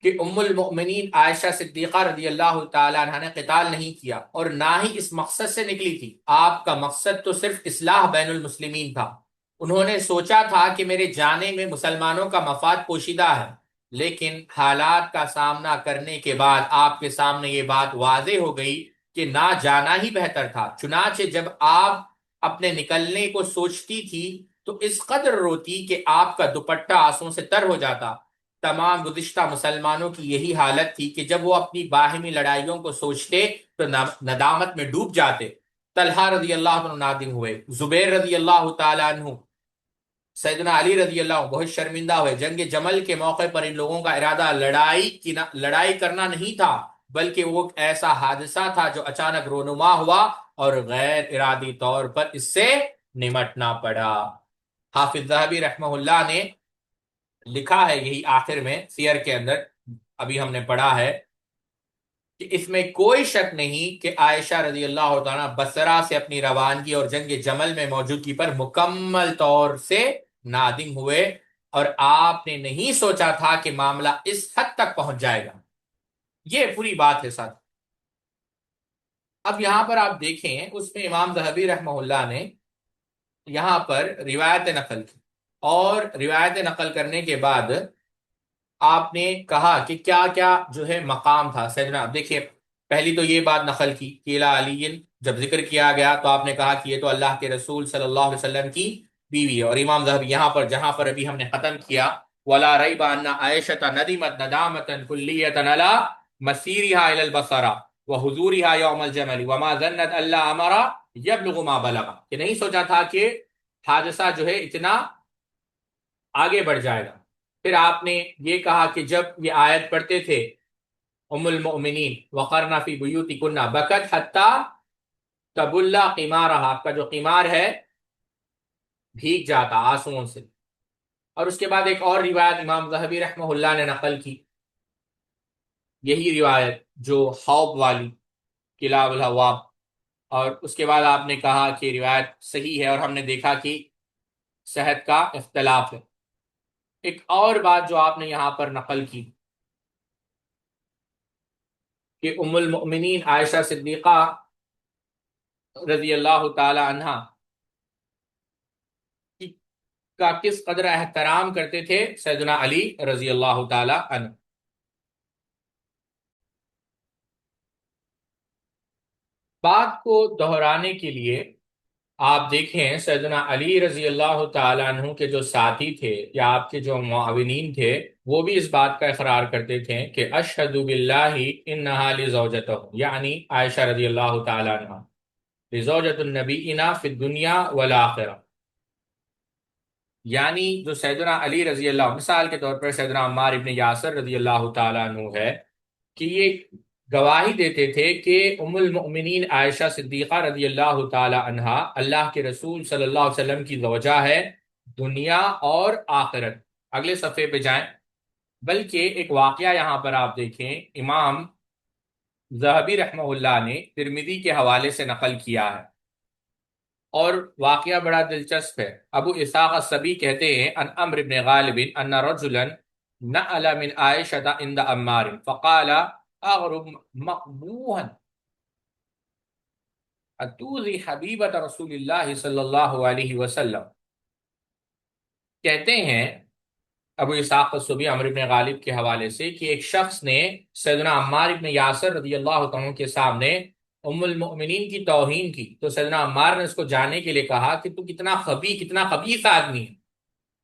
کہ ام المؤمنین عائشہ صدیقہ رضی اللہ تعالی عنہ نے قتال نہیں کیا، اور نہ ہی اس مقصد سے نکلی تھی، آپ کا مقصد تو صرف اصلاح بین المسلمین تھا۔ انہوں نے سوچا تھا کہ میرے جانے میں مسلمانوں کا مفاد پوشیدہ ہے، لیکن حالات کا سامنا کرنے کے بعد آپ کے سامنے یہ بات واضح ہو گئی کہ نہ جانا ہی بہتر تھا۔ چنانچہ جب آپ اپنے نکلنے کو سوچتی تھی تو اس قدر روتی کہ آپ کا دوپٹہ آنسوؤں سے تر ہو جاتا۔ تمام گزشتہ مسلمانوں کی یہی حالت تھی کہ جب وہ اپنی باہمی لڑائیوں کو سوچتے تو ندامت میں ڈوب جاتے۔ طلحہ رضی اللہ عنہ نادم ہوئے، زبیر رضی اللہ تعالیٰ عنہ، سیدنا علی رضی اللہ عنہ بہت شرمندہ ہوئے۔ جنگ جمل کے موقع پر ان لوگوں کا ارادہ لڑائی کرنا نہیں تھا، بلکہ وہ ایک ایسا حادثہ تھا جو اچانک رونما ہوا اور غیر ارادی طور پر اس سے نمٹنا پڑا۔ حافظ ذہبی رحمہ اللہ نے لکھا ہے یہی آخر میں سیر کے اندر، ابھی ہم نے پڑھا ہے، کہ اس میں کوئی شک نہیں کہ عائشہ رضی اللہ تعالیٰ بصرہ سے اپنی روانگی اور جنگ جمل میں موجودگی پر مکمل طور سے نادم ہوئے، اور آپ نے نہیں سوچا تھا کہ معاملہ اس حد تک پہنچ جائے گا۔ یہ پوری بات ہے ساتھ۔ اب یہاں پر آپ دیکھیں، اس میں امام ذہبی رحمہ اللہ نے یہاں پر روایت نقل کی، اور روایت نقل کرنے کے بعد آپ نے کہا کہ کیا کیا جو ہے مقام تھا سیدنا۔ دیکھیے، پہلی تو یہ بات نقل کی کہ الا علی، جب ذکر کیا گیا تو آپ نے کہا کہ یہ تو اللہ کے رسول صلی اللہ علیہ وسلم کی بیوی ہے، اور امام ذہبی یہاں پر جہاں پر ابھی ہم نے ختم کیا ولا ریب ان عائشہ ندمت ندامتا کلیۃ علی مسیرها الى البصرہ وحضورها یوم الجمل وما ظنت اللہ امر یبلغ ما بلغ، کہ نہیں سوچا تھا کہ حادثہ جو ہے اتنا آگے بڑھ جائے گا۔ پھر آپ نے یہ کہا کہ جب یہ آیت پڑھتے تھے ام المؤمنین وقرن فی بیوتکن بکت حتی تبل قمارها، آپ کا جو قمار ہے بھیگ جاتا آنسوؤں سے۔ اور اس کے بعد ایک اور روایت امام ذہبی رحمہ اللہ نے نقل کی، یہی روایت جو حوب والی، کلاب الحواب، اور اس کے بعد آپ نے کہا کہ روایت صحیح ہے، اور ہم نے دیکھا کہ صحت کا اختلاف ہے۔ ایک اور بات جو آپ نے یہاں پر نقل کی کہ ام المؤمنین عائشہ صدیقہ رضی اللہ تعالی عنہ کا کس قدر احترام کرتے تھے سیدنا علی رضی اللہ تعالی عنہ۔ بات کو دہرانے کے لیے آپ دیکھیں سیدنا علی رضی اللہ تعالی عنہ کے جو ساتھی تھے یا آپ کے جو معاونین تھے، وہ بھی اس بات کا اقرار کرتے تھے کہ اشہد باللہ انہا لزوجتہ، یعنی عائشہ رضی اللہ تعالی عنہ لزوجت النبینا فی الدنیا والآخرہ، یعنی جو سیدنا علی رضی اللہ، مثال کے طور پر سیدنا عمار ابن یاسر رضی اللہ تعالیٰ عنہ ہے، کہ یہ گواہی دیتے تھے کہ ام المؤمنین عائشہ صدیقہ رضی اللہ تعالیٰ عنہ اللہ کے رسول صلی اللہ علیہ وسلم کی زوجہ ہے، دنیا اور آخرت۔ اگلے صفحے پہ جائیں، بلکہ ایک واقعہ یہاں پر آپ دیکھیں، امام ذہبی رحمہ اللہ نے ترمذی کے حوالے سے نقل کیا ہے، اور واقعہ بڑا دلچسپ ہے۔ ابو اسحاق السبی کہتے ہیں ان عمرو بن غالب ان رجلا نعل من عائشة عند عمار فقال اغرب مقبوحا اتوذی حبیبۃ رسول اللہ صلی اللہ علیہ وسلم۔ کہتے ہیں ابو اسحاق السبی عمرو بن غالب کے حوالے سے کہ ایک شخص نے سیدنا عمار بن یاسر رضی اللہ عنہ کے سامنے ام المؤمنین کی توہین کی، تو سیدنا عمار نے اس کو جاننے کے لیے کہا کہ تو کتنا خبیث آدمی ہے،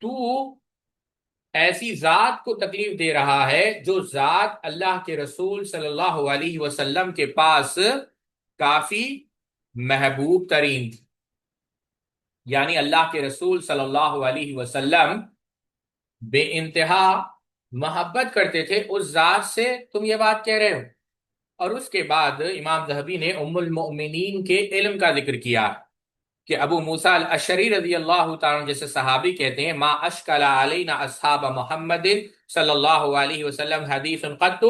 تو ایسی ذات کو تکلیف دے رہا ہے جو ذات اللہ کے رسول صلی اللہ علیہ وسلم کے پاس کافی محبوب ترین تھی، یعنی اللہ کے رسول صلی اللہ علیہ وسلم بے انتہا محبت کرتے تھے اس ذات سے تم یہ بات کہہ رہے ہو؟ اور اس کے بعد امام ذہبی نے ام المؤمنین کے علم کا ذکر کیا کہ ابو موسیٰ الاشعری رضی اللہ تعالیٰ عنہ جیسے صحابی کہتے ہیں ما اشکل علینا اصحاب محمد صلی اللہ علیہ وسلم حدیث قط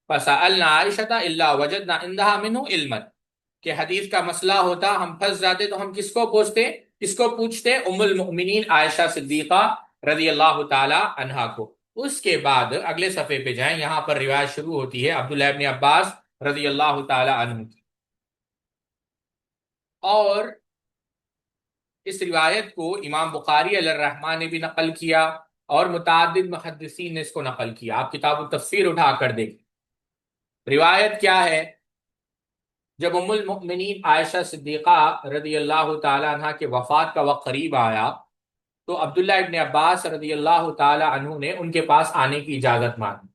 فسألنا عائشہ الا وجدنا عندها منه علما، کہ حدیث کا مسئلہ ہوتا ہم پھنس جاتے تو ہم کس کو پوچھتے؟ ام المؤمنین عائشہ صدیقہ رضی اللہ تعالی عنہا کو۔ اس کے بعد اگلے صفحے پہ جائیں، یہاں پر روایت شروع ہوتی ہے عبداللہ ابن عباس رضی اللہ تعالی عنہ کی، اور اس روایت کو امام بخاری علیہ الرحمن نے بھی نقل کیا اور متعدد محدثین نے اس کو نقل کیا۔ آپ کتاب التفسیر اٹھا کر دیکھیں، روایت کیا ہے؟ جب ام المؤمنین عائشہ صدیقہ رضی اللہ تعالی عنہ کے وفات کا وقت قریب آیا تو عبداللہ ابن عباس رضی اللہ تعالی عنہ نے ان کے پاس آنے کی اجازت مانگی۔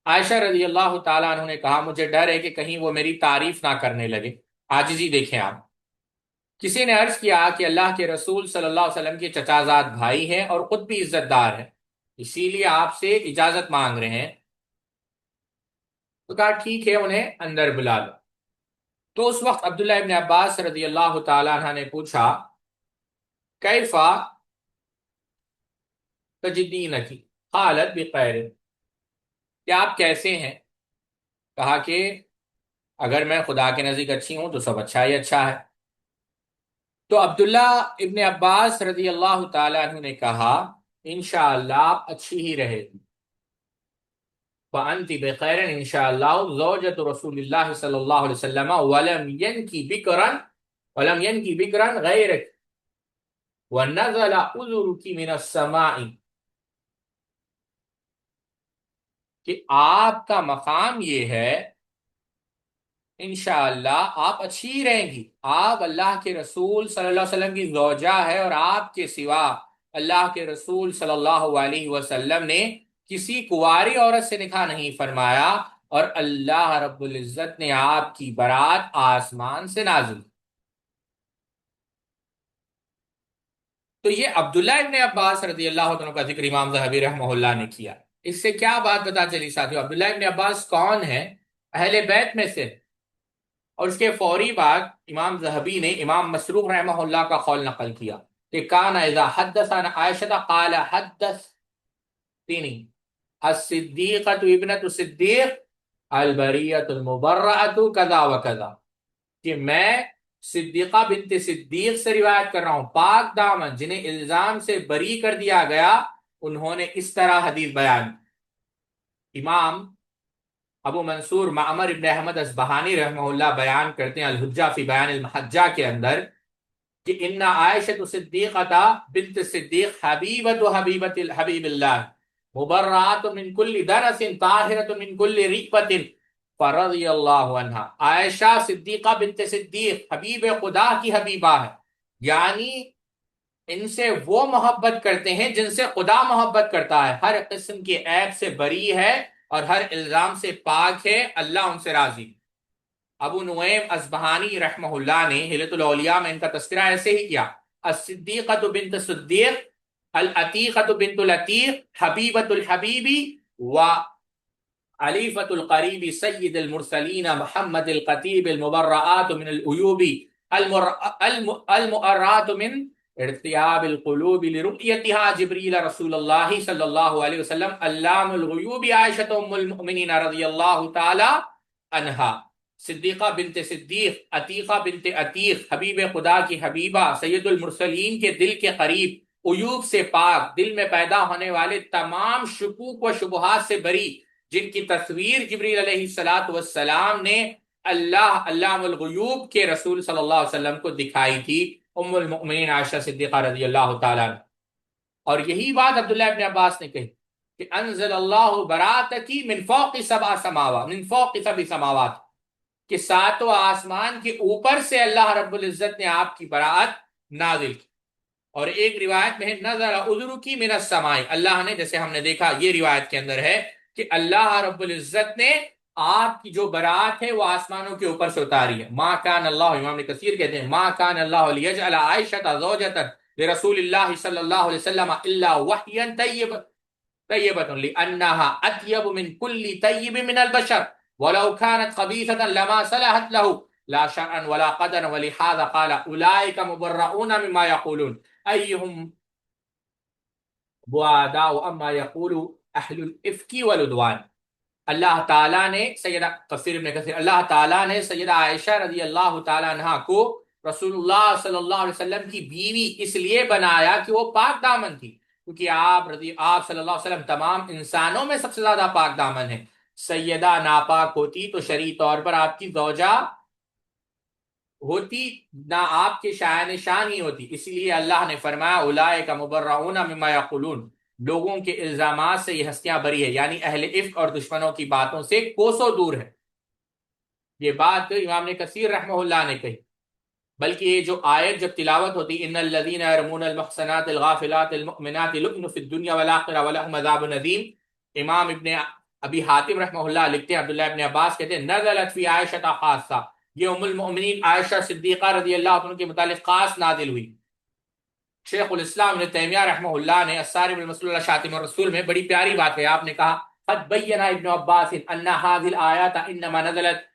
عائشہ رضی اللہ تعالی عنہ نے کہا مجھے ڈر ہے کہ کہیں وہ میری تعریف نہ کرنے لگے۔ عاجزی دیکھیں آپ۔ کسی نے عرض کیا کہ اللہ کے رسول صلی اللہ علیہ وسلم کے چچا زاد بھائی ہیں اور خود بھی عزت دار ہیں، اسی لیے آپ سے اجازت مانگ رہے ہیں۔ تو کہا ٹھیک ہے، انہیں اندر بلا لو۔ تو اس وقت عبداللہ ابن عباس رضی اللہ تعالی عنہ نے پوچھا کیفا تجدینکی قالت بخیر، کہ آپ کیسے ہیں؟ کہا کہ اگر میں خدا کے نزدیک اچھی ہوں تو سب اچھا ہی اچھا ہے۔ تو عبداللہ ابن عباس رضی اللہ تعالی عنہ نے کہا انشاءاللہ آپ اچھی ہی رہے گی، فَأَنْتِ بِخَيْرٍ انشاءاللہ زوجۃ رسول اللہ صلی اللہ علیہ وسلم ولم ينکی بکرا غیرک ونزل عذرک من السماء، کہ آپ کا مقام یہ ہے انشاءاللہ آپ اچھی ہی رہیں گی، آپ اللہ کے رسول صلی اللہ علیہ وسلم کی زوجہ ہے اور آپ کے سوا اللہ کے رسول صلی اللہ علیہ وسلم نے کسی کنواری عورت سے نکاح نہیں فرمایا، اور اللہ رب العزت نے آپ کی برات آسمان سے نازل۔ تو یہ عبداللہ ابن عباس رضی اللہ عنہ کا ذکر امام ذہبی رحمہ اللہ نے کیا۔ اس سے کیا بات پتا چلی ساتھیو؟ عبداللہ ابن عباس کون ہے؟ اہل بیت میں سے۔ اور اس کے فوری بعد امام ذہبی نے امام مسروق رحمہ اللہ کا قول نقل کیا کہ کان اذا حدث عن عائشہ قال حدثنی الصدیقۃ ابنۃ الصدیق البریۃ المبرأۃ کذا وکذا، کہ میں صدیقہ بنت صدیق سے روایت کر رہا ہوں، پاک دامن جنہیں الزام سے بری کر دیا گیا، انہوں نے اس طرح حدیث بیان۔ امام ابو منصور معمر ابن احمد اصبہانی رحمہ اللہ بیان کرتے ہیں الحجہ فی بیان المحجہ کے اندر کہ ان عائشہ صدیقہ بنت صدیق حبیبۃ حبیب اللہ مبرات من کل درس طاہرۃ من کل ریبۃ فرضی اللہ عنہ۔ عائشہ صدیقہ بنت صدیق حبیب خدا کی حبیبہ ہے، یعنی ان سے وہ محبت کرتے ہیں جن سے خدا محبت کرتا ہے، ہر قسم کے عیب سے بری ہے اور ہر الزام سے پاک ہے، اللہ ان سے راضی۔ ابو نعیم اصبہانی رحمہ اللہ نے ہلۃ الاولیاء میں ان کا تذکرہ ایسے ہی کیا، الصدیقۃ بنت صدیق العتیقۃ بنت العتیق حبیبۃ الحبیبی و علیفۃ القریب سید المرسلین محمد القطیب المبرآت من العیوب المؤرات من ارتیاب القلوب لرؤیتها جبریل رسول اللہ صلی اللہ علیہ وسلم علام الغیوب عائشہ ام المؤمنین رضی اللہ تعالی عنہا۔ صدیقہ بنت صدیق، عتیقہ بنت عتیق، حبیب خدا کی حبیبہ، سید المرسلین کے دل کے قریب، عیوب سے پاک، دل میں پیدا ہونے والے تمام شکوک و شبہات سے بری، جن کی تصویر جبریل علیہ السلام نے اللہ علام الغیوب کے رسول صلی اللہ علیہ وسلم کو دکھائی تھی، ام المؤمنین عائشہ صدیقہ رضی اللہ تعالیٰ عنہ۔ اور یہی بات عبداللہ ابن عباس نے کہی کہ انزل اللہ براتکی من فوق سبع سماوات، کہ ساتوں آسمان کے اوپر سے اللہ رب العزت نے آپ کی برات نازل کی۔ اور ایک روایت میں ہے نظر عذرکی من السماء، اللہ نے، جیسے ہم نے دیکھا یہ روایت کے اندر ہے کہ اللہ رب العزت نے آپ کی جو برات ہے وہ آسمانوں کے اوپر سے اتاری ہے. ما کان اللہ، امام ابن کثیر کہتے ہیں ما کان اللہ لیجعل عائشہ زوجۃ لرسول اللہ صلی اللہ علیہ وسلم الا وحیا طیبۃ لانها اطیب من کل طیب من البشر ولو كانت خبیثۃ لما صلحت له لا شرعا ولا قدرا ولهذا قال اولئک مبرؤون مما یقولون ایہم بعداء اما یقول اہل الافک والعدوان. اللہ تعالیٰ نے تفسیر ابن کثیر، اللہ تعالیٰ نے سیدہ عائشہ رضی اللہ تعالیٰ عنہ کو رسول اللہ صلی اللہ علیہ وسلم کی بیوی اس لیے بنایا کہ وہ پاک دامن تھی، کیونکہ آپ صلی اللہ علیہ وسلم تمام انسانوں میں سب سے زیادہ پاک دامن ہیں. سیدہ ناپاک ہوتی تو شرعی طور پر آپ کی زوجہ ہوتی نہ، آپ کے شایان شان ہی ہوتی. اسی لیے اللہ نے فرمایا اولئک مبرؤون مما یقولون، لوگوں کے الزامات سے یہ ہستیاں بری ہے، یعنی اہل افک اور دشمنوں کی باتوں سے کوسوں دور ہے. یہ بات امام نے کثیر رحمہ اللہ نے کہی. بلکہ یہ جو آیت جب تلاوت ہوتی ان الذین یرمون المحصنات الغافلات المؤمنات لعنوا فی الدنیا والآخرہ ولہم عذاب عظیم، امام ابن ابی حاتم رحمہ اللہ لکھتے ہیں عبداللہ ابن عباس کہتے ہیں نزلت فی عائشہ خاصہ، یہ ام المؤمنین عائشہ صدیقہ رضی اللہ عنہ کے متعلق خاص نازل ہوئی. شیخ الاسلام ابن تیمیہ رحمہ اللہ نے الصارم المسلول علی شاتم الرسول میں بڑی پیاری بات ہے. آپ نے کہا قد بین ابن عباس ان هذه الآیات انما نزلت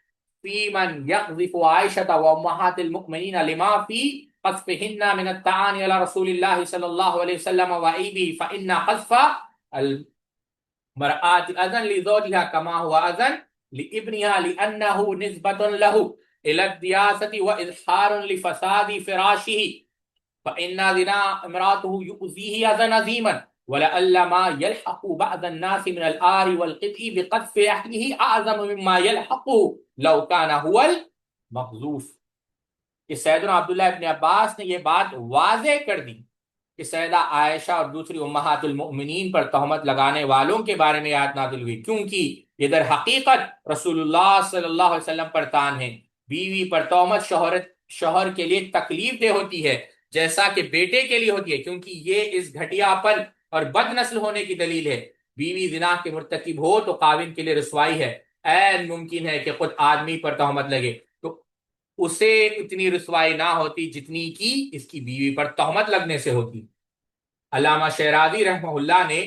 فی من یقذف عائشة وامہات المؤمنین لما فی قذفہن من الطعان علی رسول اللہ صلی اللہ علیہ وسلم وعیبہ فإن قذف المرأة اذن لزوجها كما هو اذن لابنها لأنه نسبة له إلى الدياسة وإظهار لفساد فراشه فإن زنا امراته يؤذيه أذى عظيما ولعل ما يلحق بعض الناس من الآر والقطع بقذف أهله أعظم مما يلحقه لو كان هو المقذوف. کہ سیدنا عبداللہ ابن عباس نے یہ بات واضح کر دی کہ سیدہ عائشہ اور دوسری امہات المؤمنین پر تہمت لگانے والوں کے بارے میں آیت نازل ہوئی، کیونکہ یہ در حقیقت رسول اللہ صلی اللہ علیہ وسلم پر تان ہے. بیوی پر تہمت شوہر کے لیے تکلیف دہ ہوتی ہے جیسا کہ بیٹے کے لیے ہوتی ہے، کیونکہ یہ اس گھٹیا پن اور بد نسل ہونے کی دلیل ہے. بیوی زنا کے مرتکب ہو تو خاوند کے لیے رسوائی ہے. عین ممکن ہے کہ خود آدمی پر تہمت لگے تو اسے اتنی رسوائی نہ ہوتی جتنی کی اس کی بیوی پر تہمت لگنے سے ہوتی. علامہ شیرازی رحمہ اللہ نے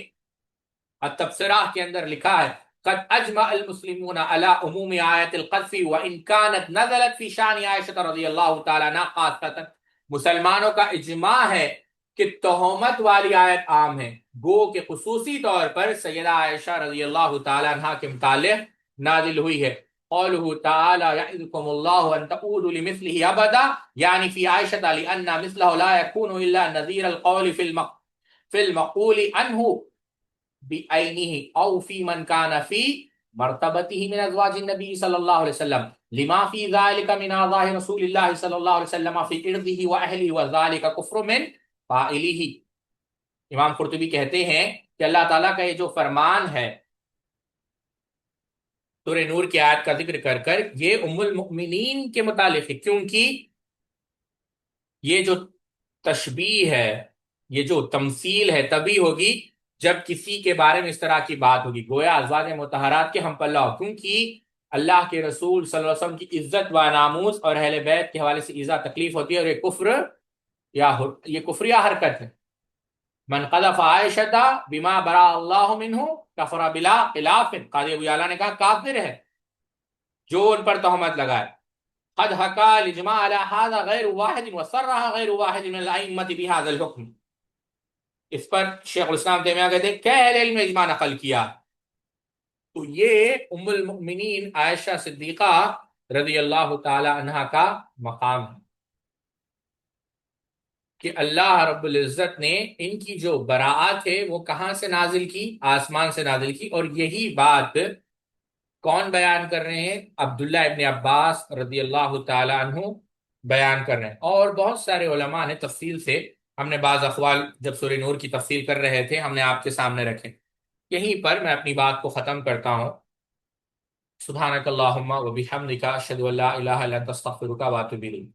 التبصرہ کے اندر لکھا ہے قد اجمع المسلمون على عموم آیت القذف وان كانت نزلت في شان عائشہ رضی اللہ تعالی عنہا خاصۃ. مسلمانوں کا اجماع ہے کہ تہمت والی آیت عام ہے، گو کہ خصوصی طور پر سیدہ عائشہ رضی اللہ تعالی عنہا کے متعلق نازل ہوئی ہے. قوله تعالی یعظکم اللہ ان تعودوا لمثله ابدا، یعنی فی عائشہ لان مثله لا يكون الا نظیر القول فی المقول عنه بعینه او فی من کان فی مرتبته من ازواج النبی صلی اللہ علیہ وسلم لما فی ذلك من اعضاء رسول اللہ صلی اللہ علیہ وسلم فی ارضه واہله وذلك کفر من فاعله. امام قرطبی کہتے ہیں کہ اللہ تعالیٰ کا یہ جو فرمان ہے سورہ نور کی آیت کا ذکر کر کر یہ ام المؤمنین کے متعلق ہے، کیونکہ یہ جو تشبیہ ہے، یہ جو تمثیل ہے تبھی ہوگی جب کسی کے بارے میں اس طرح کی بات ہوگی، گویا ازواج مطہرات کے ہم پلہ ہو، کیونکہ اللہ کے رسول صلی اللہ علیہ وسلم کی عزت و ناموس اور اہل بیت کے حوالے سے ایذا تکلیف ہوتی ہے، اور یہ کفریہ حرکت ہے. من قذف عائشہ بما برا اللہ منہ کفر بلا خلاف، قاضی ابو یعلا نے کہا کافر ہے جو ان پر تہمت لگائے. قد حکا الاجماع علی هذا غیر واحد وصرح غیر واحد من الائمہ بهذا الحکم. اس پر شیخ الاسلام تیمیہ کہتے ہیں کہ اہل علم نے اجماع نقل کیا. تو یہ ام المؤمنین عائشہ صدیقہ رضی اللہ تعالی عنہا کا مقام ہے کہ اللہ رب العزت نے ان کی جو براعت ہے وہ کہاں سے نازل کی؟ آسمان سے نازل کی. اور یہی بات کون بیان کر رہے ہیں؟ عبداللہ ابن عباس رضی اللہ تعالی عنہ بیان کر رہے ہیں، اور بہت سارے علماء نے تفصیل سے، ہم نے بعض اقوال جب سورہ نور کی تفصیل کر رہے تھے ہم نے آپ کے سامنے رکھے. یہیں پر میں اپنی بات کو ختم کرتا ہوں. سبحانک اللہم و بحمدک اشہد ان لا الہ الا انت استغفرک و اتوب الیک.